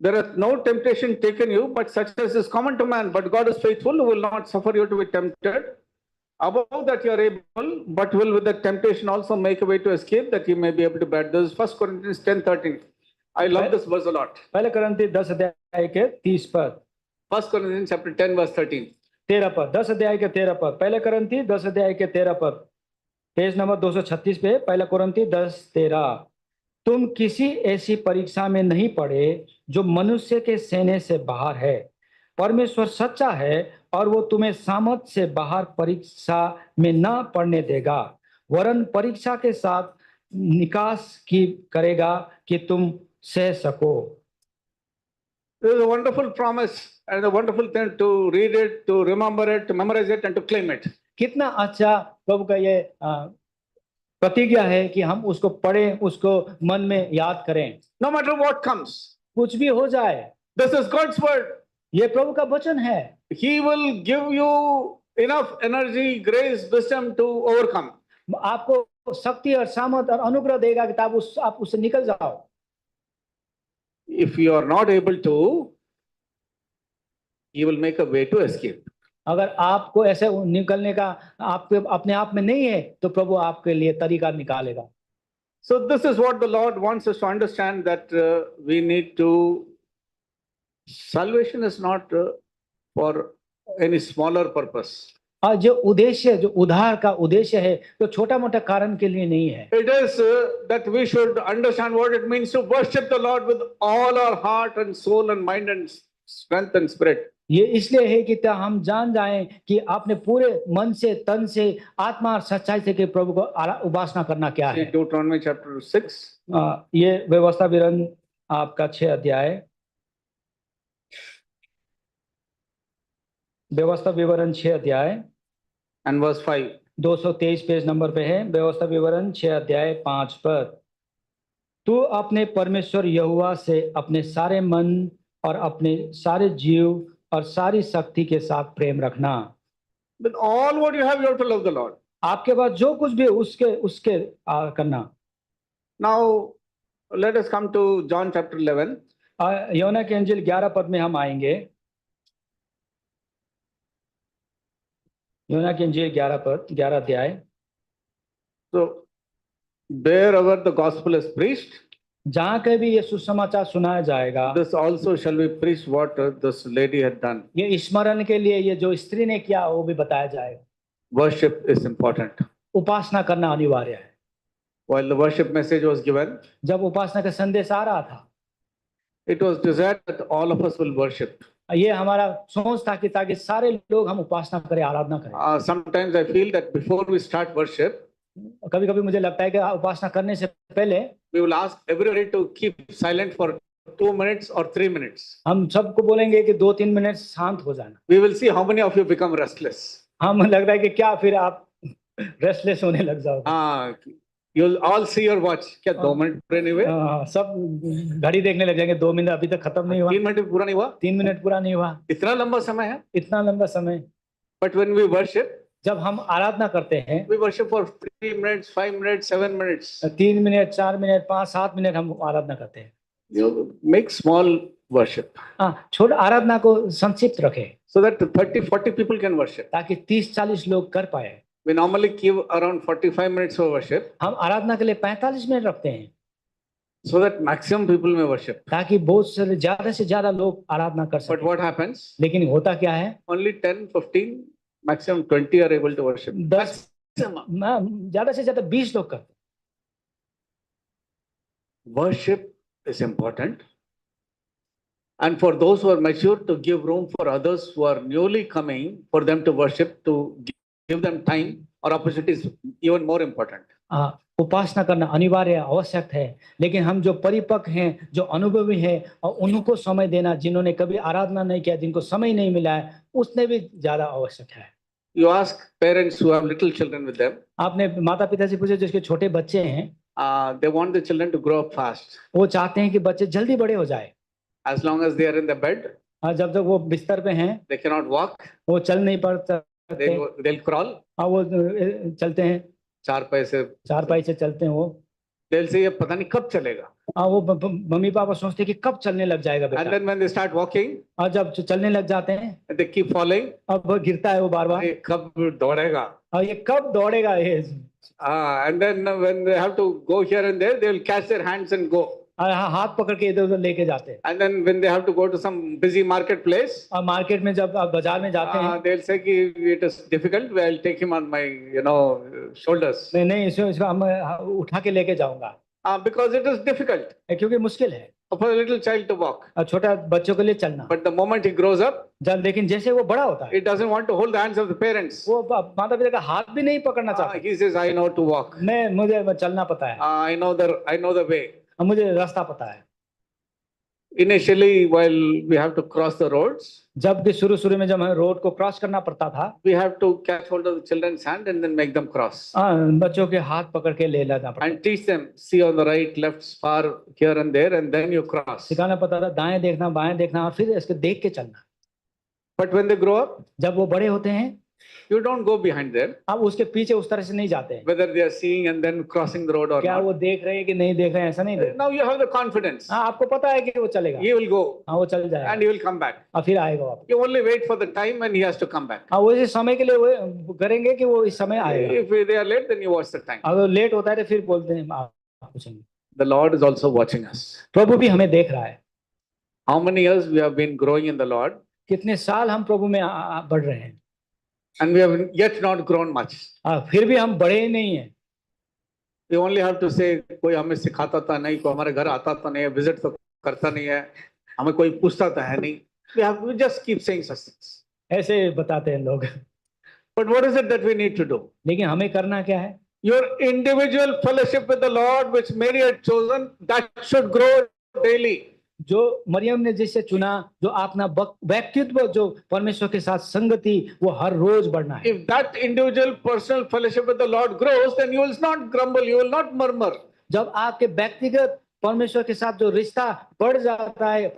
There is no temptation taken you, but such as is common to man. But God is faithful, who will not suffer you to be tempted above that you are able, but will with the temptation also make a way to escape, that you may be able to bear. This is 1 Corinthians 10:13. I love this verse a lot.
पहले कुरिन्थी 10 अध्याय के 30 पद।
1 Corinthians chapter 10 verse 13.
13 पद, 10 अध्याय के 13 पद। पहले कुरिन्थी 10 अध्याय के 13 पद, पेज नंबर 236 पे, पहला कुरिन्थी 10:13। तुम किसी ऐसी परीक्षा में नहीं पड़े जो मनुष्य के सहने से बाहर है। परमेश्वर सच्चा है और वो तुम्हें सामर्थ से बाहर परीक्षा में न पड़ने देगा, वरन परीक्षा के साथ निकास की करेगा कि तुम सह सको।
This is a wonderful promise and a wonderful thing to read it, to remember it, to memorize it and to claim it.
कितना अच्छा प्रभु का ये प्रतिज्ञा है कि हम उसको पढ़ें, उसको मन में याद करें।
No matter what comes,
कुछ भी हो जाए,
this is God's word.
ये प्रभु का वचन है।
He will give you enough energy, grace, wisdom to overcome.
आपको शक्ति और सामर्थ और अनुग्रह देगा कि आप उससे निकल जाओ।
If you are not able to, He will make a way to escape.
अगर आपको ऐसे निकलने का आपके अपने आप में नहीं है तो प्रभु आपके लिए तरीका निकालेगा।
So this is what the Lord wants us to understand, that we need to, salvation is not for any smaller purpose.
जो उद्देश्य, जो उद्धार का उद्देश्य है, तो छोटा मोटा कारण के लिए नहीं है।
It is that we should understand what it means to worship the Lord with all our heart and soul and mind and strength and spirit.
ये इसलिए है कि हम जान जाएं कि आपने पूरे मन से, तन से, आत्मा और सच्चाई से कि प्रभु को उपासना करना क्या है।
Deuteronomy chapter 6.
ये व्यवस्था विवरण आपका 6 अध्याय व्यवस्था विवरण 6 अध्याय
and verse 5.
223 पेज नंबर पे है। व्यवस्था विवरण 6 अध्याय 5 पर, तू अपने परमेश्वर यहोवा से अपने सारे मन और अपने सारे जीव और सारी शक्ति के साथ प्रेम रखना।
With all what you have, you have to love the Lord.
आपके पास जो कुछ भी उसके उसके करना।
Now, let us come to John chapter 11.
योना के अंजिल 11 पद में हम आएंगे। योना के अंजिल 11 पद 11 अध्याय।
So, wherever the gospel is preached,
जहाँ कहीं भी ये सुसमाचार सुनाया जाएगा,
this also shall be preached what this lady had done.
ये स्मरण के लिए ये जो स्त्री ने किया वो भी बताया जाएगा।
Worship is important.
उपासना करना अनिवार्य है।
While the worship message was given,
जब उपासना का संदेश आ रहा था,
it was desired that all of us will worship.
ये हमारा सोच था कि ताकि सारे लोग हम उपासना करें, आराधना करें।
Sometimes I feel that before we start worship,
कभी कभी मुझे लगता है कि उपासना करने से पहले
we will ask everybody to keep silent for 2 minutes or 3 minutes.
हम सबको बोलेंगे कि 2-3 मिनट शांत हो जाना।
We will see how many of you become restless.
हम लग रहा है कि क्या फिर आप रेस्टलेस होने लग जाओगे।
You'll all see your watch. क्या 2 मिनट पूरे नहीं हुए?
सब घड़ी देखने लग जाएंगे। 2 मिनट अभी तक खत्म नहीं हुआ,
3 मिनट पूरा नहीं हुआ,
3 मिनट पूरा नहीं हुआ।
इतना लंबा समय है।
इतना लंबा समय।
But when we worship,
जब हम आराधना करते हैं,
we worship for 3 minutes, 5 minutes, 7 minutes.
3 minute, 4 minute, 5-7 minute हम आराधना करते हैं।
You make small worship.
छोटा आराधना को संक्षिप्त रखें,
So that 30-40 people can worship.
ताकि 30-40 लोग कर पाए।
We normally give around 45 minutes for worship.
हम आराधना के लिए 45 मिनट रखते हैं,
so that maximum people may worship.
ताकि बहुत से ज्यादा लोग आराधना कर
But
सकें।
what happens?
लेकिन होता क्या है?
Only 10, 15, maximum 20 are able to worship.
10 ज्यादा से ज्यादा 20 लोग करते हैं।
Worship is important. And for those who are mature, to give room for others who are newly coming, for them to worship, to give them time or opportunities, even more important.
उपासना करना अनिवार्य आवश्यक है, लेकिन हम जो परिपक्व हैं, जो अनुभवी हैं, और उनको समय देना, जिन्होंने कभी आराधना नहीं किया, जिनको समय नहीं मिला है, उसने भी ज्यादा आवश्यक है।
You ask parents who have little children with them.
आपने माता पिता से पूछे जिसके छोटे बच्चे हैं,
they want the children to grow up fast.
वो चाहते हैं कि बच्चे जल्दी बड़े हो जाए।
As long as they are in the bed,
जब तक वो बिस्तर पे हैं,
they cannot walk.
वो चल नहीं पाते,
they'll crawl.
वो चलते हैं,
4
पाई से चलते हैं। वो
they'll say ये पता नहीं कब चलेगा।
वो मम्मी पापा सोचते हैं कि कब चलने लग जाएगा बेटा।
And then when they start walking,
और जब चलने लग जाते हैं,
they keep falling.
अब वो गिरता है वो बार-बार।
ये कब दौड़ेगा?
और ये कब दौड़ेगा ये?
And then when they have to go here and there, they will catch their hands and go.
हाथ पकड़ के इधर उधर लेके जाते हैं।
And then when they have to go to some busy marketplace,
और मार्केट में जब आप बाजार में जाते हैं,
they'll say कि it is difficult, I'll take him on my shoulders.
नहीं इसको हम उठा के लेके जाऊंगा।
Because it is difficult.
क्योंकि मुश्किल है
For a little child to walk.
छोटा बच्चों के लिए चलना।
But the moment he grows up,
लेकिन जैसे वो बड़ा होता है,
it doesn't want to hold the hands of the parents.
वो माता पिता का हाथ भी नहीं पकड़ना चाहता।
He says, I know to walk.
मुझे चलना पता है।
I know the way.
मुझे रास्ता पता है।
Initially, while we have to cross the roads,
जब भी शुरू में जब हमें रोड को क्रॉस करना पड़ता था,
we have to catch hold of the children's hand and then make them cross.
बच्चों के हाथ पकड़ के ले जाना पड़ता।
And teach them, see on the right, left, far, here and there, and then you cross.
सिखाना पड़ता था, दाएं देखना, बाएं देखना, और फिर इसके देख के चलना।
But when they grow up,
जब वो बड़े होते हैं,
you don't go behind them.
आप उसके पीछे उस तरह से नहीं जाते हैं।
Whether they are seeing and then crossing the road or
क्या
not.
वो देख रहे हैं कि नहीं देख रहे हैं, ऐसा नहीं देख।
Now you have the confidence.
आपको पता है कि वो चलेगा।
He will go.
वो चल जाएगा।
And he will come back.
और फिर आएगा वापस।
You only wait for the time when he has to come back.
वो इस समय के लिए वो करेंगे कि वो इस समय आएगा।
If they are late, then you watch the time.
अगर लेट होता है तो फिर बोलते हैं आप पूछेंगे।
The Lord is also watching us.
प्रभु भी हमें देख रहा है।
How many years we have been growing in the Lord?
कितने साल हम प्रभु में बढ़ रहे हैं।
And we have yet not grown much.
फिर भी हम बढ़े ही नहीं हैं।
We only have to say कोई हमें सिखाता था नहीं, कोई हमारे घर आता था नहीं, विजिट तो करता नहीं है, हमें कोई पूछता था है नहीं। We just keep saying such things.
ऐसे बताते हैं लोग।
But what is it that we need to do?
लेकिन हमें करना क्या है?
Your individual fellowship with the Lord, which Mary had chosen, that should grow daily.
जो मरियम ने जिसे चुना, जो अपना व्यक्तित्व, जो परमेश्वर के साथ संगति, वो हर रोज बढ़ना है।
If that individual personal fellowship with the Lord grows, then you will not grumble, you will not murmur.
जब आपके व्यक्तिगत परमेश्वर के साथ जो रिश्ता बढ़ जाता है,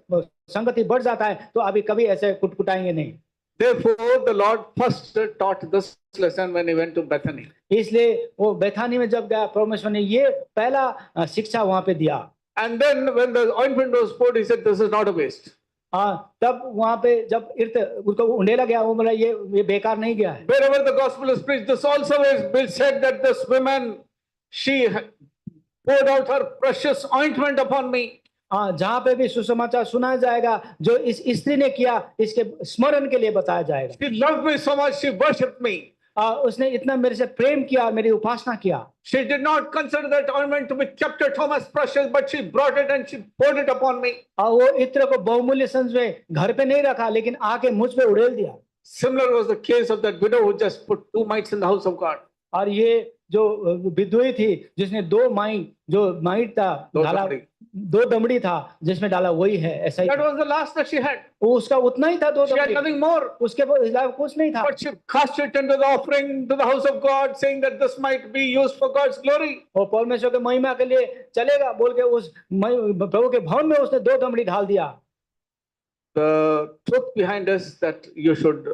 संगति बढ़ जाता है, तो अभी कभी ऐसे कुटकुटाएंगे नहीं।
Therefore, the Lord first taught this lesson when he went to Bethany.
इसलिए वो बेथानी में जब गया, परमेश्वर ने ये पहला शिक्षा वहां पे दिया।
And then when the ointment was poured, he said, this is not a waste.
तब वहां पे जब उसको उंडेला गया, वो बोला ये बेकार नहीं गया है।
Wherever the gospel is preached, this also is been said that this woman, she poured out her precious ointment upon me.
जहां पे भी सुसमाचार सुनाया जाएगा, जो इस स्त्री ने किया, इसके स्मरण के लिए बताया जाएगा।
She loved me so much, she worshipped me.
उसने इतना मेरे से प्रेम किया, मेरी उपासना किया।
She did not consider that ointment to be kept at home as precious, but she brought it and she poured it upon me.
वो इत्र को बहुमूल्य समझे घर पे नहीं रखा, लेकिन आके मुझ पे उड़ेल दिया।
Similar was the case of that widow who just put 2 mites in the house of God.
और ये जो विधुई थी, जिसने 2 माइट था, दो दमड़ी था जिसमें डाला, वही है। ऐसा ही
That was the last that she had.
वो उसका उतना ही था, 2
She had
दमड़ी,
nothing more.
उसके अलावा कुछ नहीं था।
But she cast it into the offering to the house of God, saying that this might be used for God's glory.
और परमेश्वर के महिमा के लिए चलेगा बोल के उस प्रभु के भवन में उसने 2 दमड़ी ढाल दिया।
The truth behind is that you should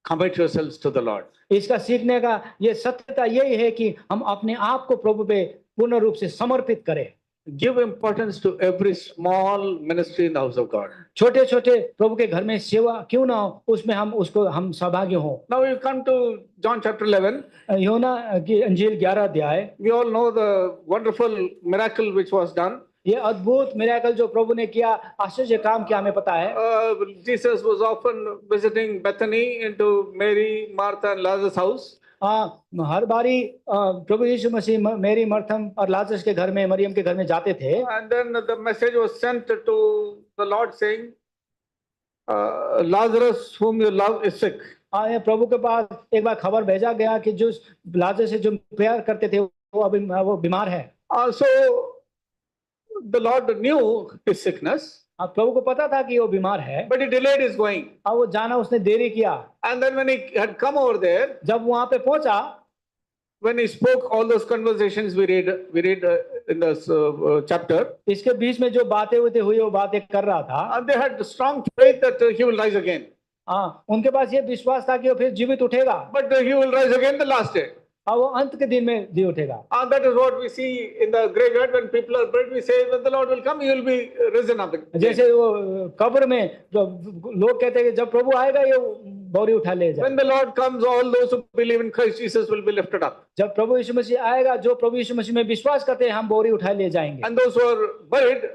commit yourselves to the Lord.
इसका सीखने का ये सत्यता यही है कि हम अपने आप को प्रभु पे पूर्ण रूप से समर्पित करें।
Give importance to every small ministry in the house of God.
छोटे छोटे प्रभु के घर में सेवा क्यों ना हो, उसमें हम सहभागी हो।
Now we come to John chapter 11.
यूहन्ना की अंजील 11 अध्याय।
We all know the wonderful miracle which was done.
ये अद्भुत मिरेकल जो प्रभु ने किया, आश्चर्य काम किया, हमें पता है।
Jesus was often visiting Bethany into Mary, Martha and Lazarus' house.
हर बारी प्रभु यीशु मसीह मेरी, मरथम और लाजरस के घर में, मरियम के घर में जाते थे।
And then the message was sent to the Lord saying, Lazarus whom you love is sick.
प्रभु के पास एक बार खबर भेजा गया कि जो लाजरस से जो प्यार करते थे वो बीमार है।
So the Lord knew his sickness.
प्रभु को पता था कि वो बीमार है,
but he delayed his going.
वो जाना उसने देरी किया।
And then when he had come over there,
जब वहां पे पहुंचा,
when he spoke all those conversations we read in this chapter,
इसके बीच में जो बातें हुई वो बातें कर रहा था।
and they had strong faith that he will rise again.
उनके पास ये विश्वास था कि वो फिर जीवित उठेगा।
But he will rise again the last day.
वो अंत के दिन में जी उठेगा।
That is what we see in the graveyard when people are buried. We say when the Lord will come, he will be risen up.
जैसे वो कब्र में जो लोग कहते हैं कि जब प्रभु आएगा ये बोरी उठा ले जाए।
When the Lord comes, all those who believe in Christ Jesus will be lifted up.
जब प्रभु यीशु मसीह आएगा, जो प्रभु यीशु मसीह में विश्वास करते हैं, हम बोरी उठा ले जाएंगे।
And those who are buried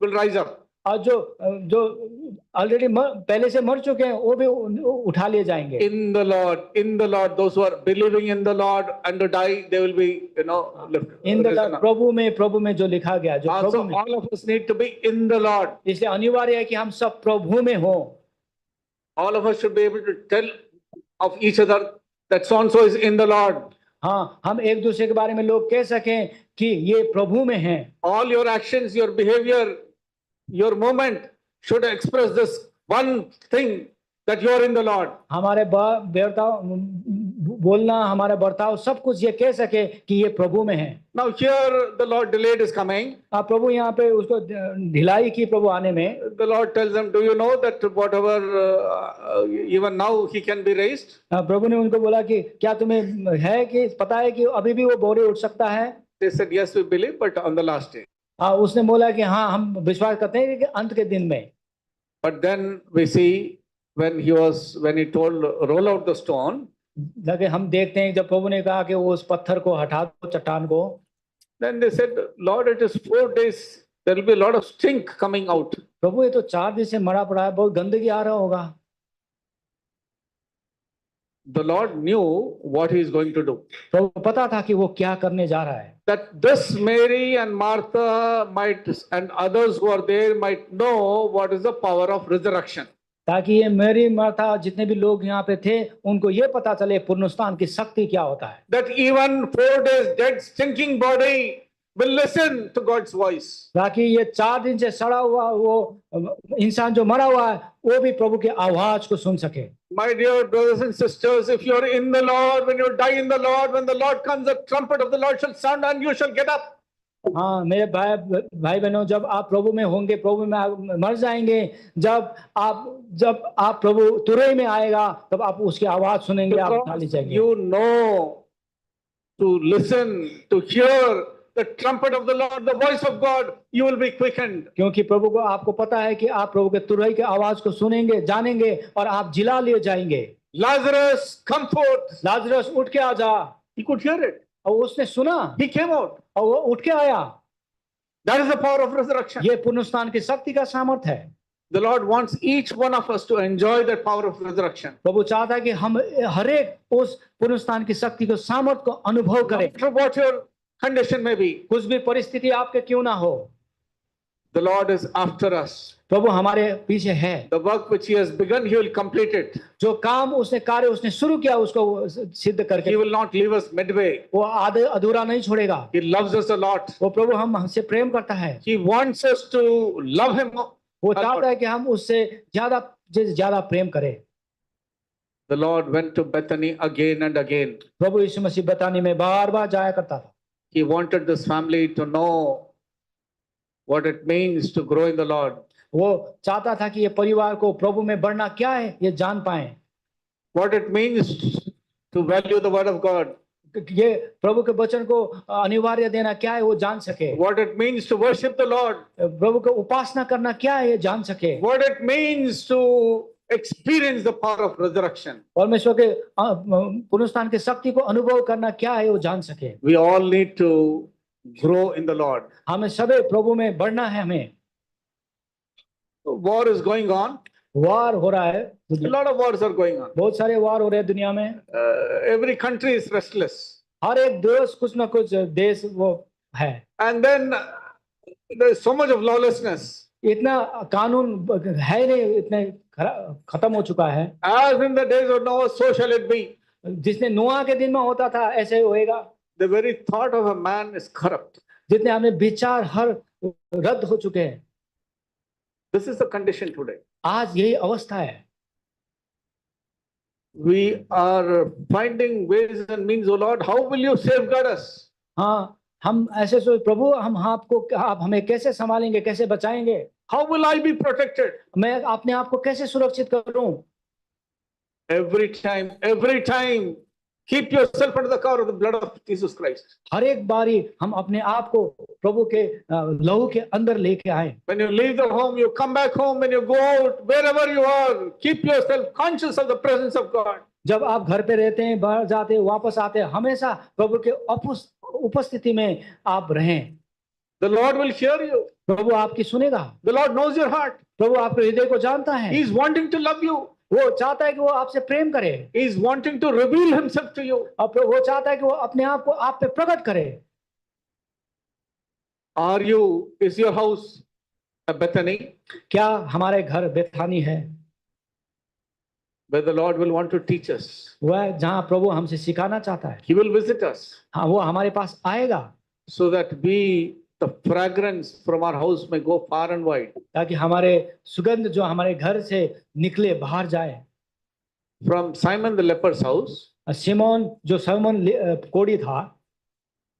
will rise up.
और जो ऑलरेडी पहले से मर चुके हैं वो भी उठा लिए जाएंगे।
In the Lord, those who are believing in the Lord and to die, they will be, lifted.
In the Lord, प्रभु में जो लिखा गया, जो प्रभु
Also,
में।
all of us need to be in the Lord.
इसलिए अनिवार्य है कि हम सब प्रभु में हो।
All of us should be able to tell of each other that so and so is in the Lord.
हाँ, हम एक दूसरे के बारे में लोग कह सकें कि ये प्रभु में हैं।
All your actions, your behavior, your movement should express this one thing, that you are in the Lord.
हमारे बोलना, हमारा बर्ताव, सब कुछ ये कह सके कि ये प्रभु में है।
Now here the Lord delayed his coming.
प्रभु यहाँ पे उसको ढिलाई की प्रभु आने में।
The Lord tells them, do you know that whatever even now he can be raised?
प्रभु ने उनको बोला कि क्या तुम्हें है कि पता है कि अभी भी वो बोरी उठ सकता है?
They said, yes, we believe, but on the last day.
उसने बोला कि हाँ, हम विश्वास करते हैं कि अंत के दिन में।
But then we see when he told roll out the stone,
लगे हम देखते हैं जब प्रभु ने कहा कि वो उस पत्थर को हटा दो, चट्टान को,
then they said, Lord, it is 4 days, there will be a lot of stink coming out.
प्रभु ये तो 4 दिन से मरा पड़ा है, बहुत गंदगी आ रहा होगा।
The Lord knew what he is going to do.
प्रभु पता था कि वो क्या करने जा रहा है।
That this Mary and Martha and others who are there might know what is the power of resurrection.
ताकि ये मेरी, मार्था, जितने भी लोग यहाँ पे थे, उनको ये पता चले पुनरुत्थान की शक्ति क्या होता है।
That even 4 days dead stinking body will listen to God's voice.
ताकि ये 4 दिन से सड़ा हुआ वो इंसान जो मरा हुआ है वो भी प्रभु की आवाज को सुन सके।
My dear brothers and sisters, if you are in the Lord, when you die in the Lord, when the Lord comes, the trumpet of the Lord shall sound and you shall get up.
हाँ मेरे भाई बहनों, जब आप प्रभु में होंगे, प्रभु में मर जाएंगे, जब आप प्रभु तुरई में आएगा, तब आप उसकी आवाज सुनेंगे, आप उठा ली जाएंगे।
You know to listen, to hear the trumpet of the Lord, the voice of God, you will be quickened.
क्योंकि प्रभु को आपको पता है कि आप प्रभु के तुरई की आवाज को सुनेंगे, जानेंगे और आप जिला लिए जाएंगे।
Lazarus, come forth.
लाजरस उठ के आ जा।
He could hear it.
और उसने सुना,
He came out.
और वो उठ के आया।
That is the power of resurrection.
ये पुनरुत्थान की शक्ति का सामर्थ्य है।
The Lord wants each one of us to enjoy that power of resurrection.
प्रभु चाहता है कि हम हर एक उस पुनरुत्थान की शक्ति को, सामर्थ्य को अनुभव
No
करें।
matter what your condition may be,
कुछ भी परिस्थिति आपके क्यों ना हो,
the Lord is after us.
प्रभु हमारे पीछे है।
The work which He has begun, He will complete it.
जो काम कार्य उसने शुरू किया उसको सिद्ध करके,
He will not leave us midway.
वो आधे अधूरा नहीं छोड़ेगा।
He loves us a lot.
वो प्रभु हमसे प्रेम करता है।
He wants us to love Him.
वो चाहता है कि हम उससे ज्यादा प्रेम करें।
The Lord went to Bethany again and again.
प्रभु यीशु मसीह बताने में बार-बार जाया करता था।
He wanted this family to know what it means to grow in the Lord.
वो चाहता था कि ये परिवार को प्रभु में बढ़ना क्या है ये जान पाएं।
What it means to value the word of God.
ये प्रभु के वचन को अनिवार्य देना क्या है वो जान सके।
What it means to worship the Lord.
प्रभु को उपासना करना क्या है ये जान सके।
What it means to experience the power of resurrection.
परमेश्वर के पुनरुत्थान की शक्ति को अनुभव करना क्या है वो जान सके।
We all need to grow in the Lord.
हमें सभी प्रभु में बढ़ना है। हमें
War is going on.
वार हो रहा है,
A lot of wars are going on.
बहुत सारे वार हो रहे हैं दुनिया में।
Every country is restless.
हर एक देश कुछ ना कुछ देश वो है।
And then there is so much of lawlessness.
इतना कानून है नहीं, इतने खत्म हो चुका है।
As in the days of Noah, so shall it be.
जिसने नोआ के दिन में होता था ऐसे ही होएगा।
The very thought of a man is corrupt.
जितने हमें विचार हर रद्द हो चुके हैं।
This is the condition today.
आज यही अवस्था है।
We are finding ways and means, oh Lord, how will you safeguard us?
हाँ, हम ऐसे सोच, प्रभु हम आप हमें कैसे संभालेंगे, कैसे बचाएंगे?
How will I be protected?
मैं अपने आप को कैसे सुरक्षित करूं?
Every time, keep yourself under the cover of the blood of Jesus Christ.
हर एक बारी हम अपने आप को प्रभु के लहू के अंदर लेके आए।
When you leave the home, you come back home, when you go out, wherever you are, keep yourself conscious of the presence of God.
जब आप घर पे रहते हैं, बाहर जाते हैं, वापस आते हैं, हमेशा प्रभु के उपस्थिति में आप रहें।
The Lord will hear you.
प्रभु आपकी सुनेगा।
The Lord knows your heart.
प्रभु आपके हृदय को जानता है।
He is wanting to love you.
वो चाहता है कि वो आपसे प्रेम करे।
He is wanting to reveal himself to you.
और वो चाहता है कि वो अपने आप को आप पे प्रकट करे।
Is your house a Bethany?
क्या हमारे घर बेथानी है?
Where the Lord will want to teach us.
वह जहाँ प्रभु हमसे सिखाना चाहता है।
He will visit us.
हाँ, वो हमारे पास आएगा।
So that the fragrance from our house may go far and wide.
ताकि हमारे सुगंध जो हमारे घर से निकले बाहर जाए।
From Simon the leper's house.
Simon जो सिमोन कोढ़ी था।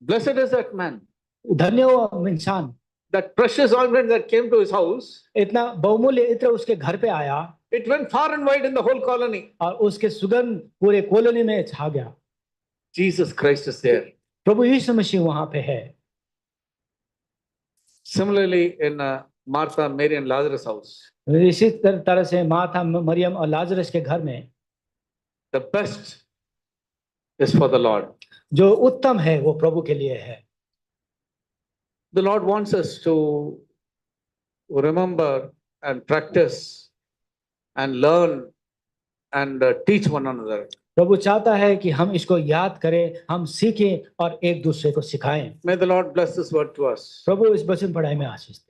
Blessed is that man.
धन्य वो इंसान।
That precious ointment that came to his house.
इतना बहुमूल्य इत्र उसके घर पे आया।
It went far and wide in the whole colony.
और उसके सुगंध पूरे कॉलोनी में छा गया।
Jesus Christ is there.
प्रभु यीशु मसीह वहां पे है।
Similarly, in Martha, Mary, and Lazarus' house.
इसी तरह से मार्था, मरियम और लाजरस के घर में
The best is for the Lord.
जो उत्तम है वो प्रभु के लिए है।
The Lord wants us to remember and practice and learn and teach one another.
प्रभु चाहता है कि हम इसको याद करें, हम सीखें और एक दूसरे को सिखाएं।
May the Lord bless this word to us.
प्रभु इस वचन पढ़ाई में आशीष दे।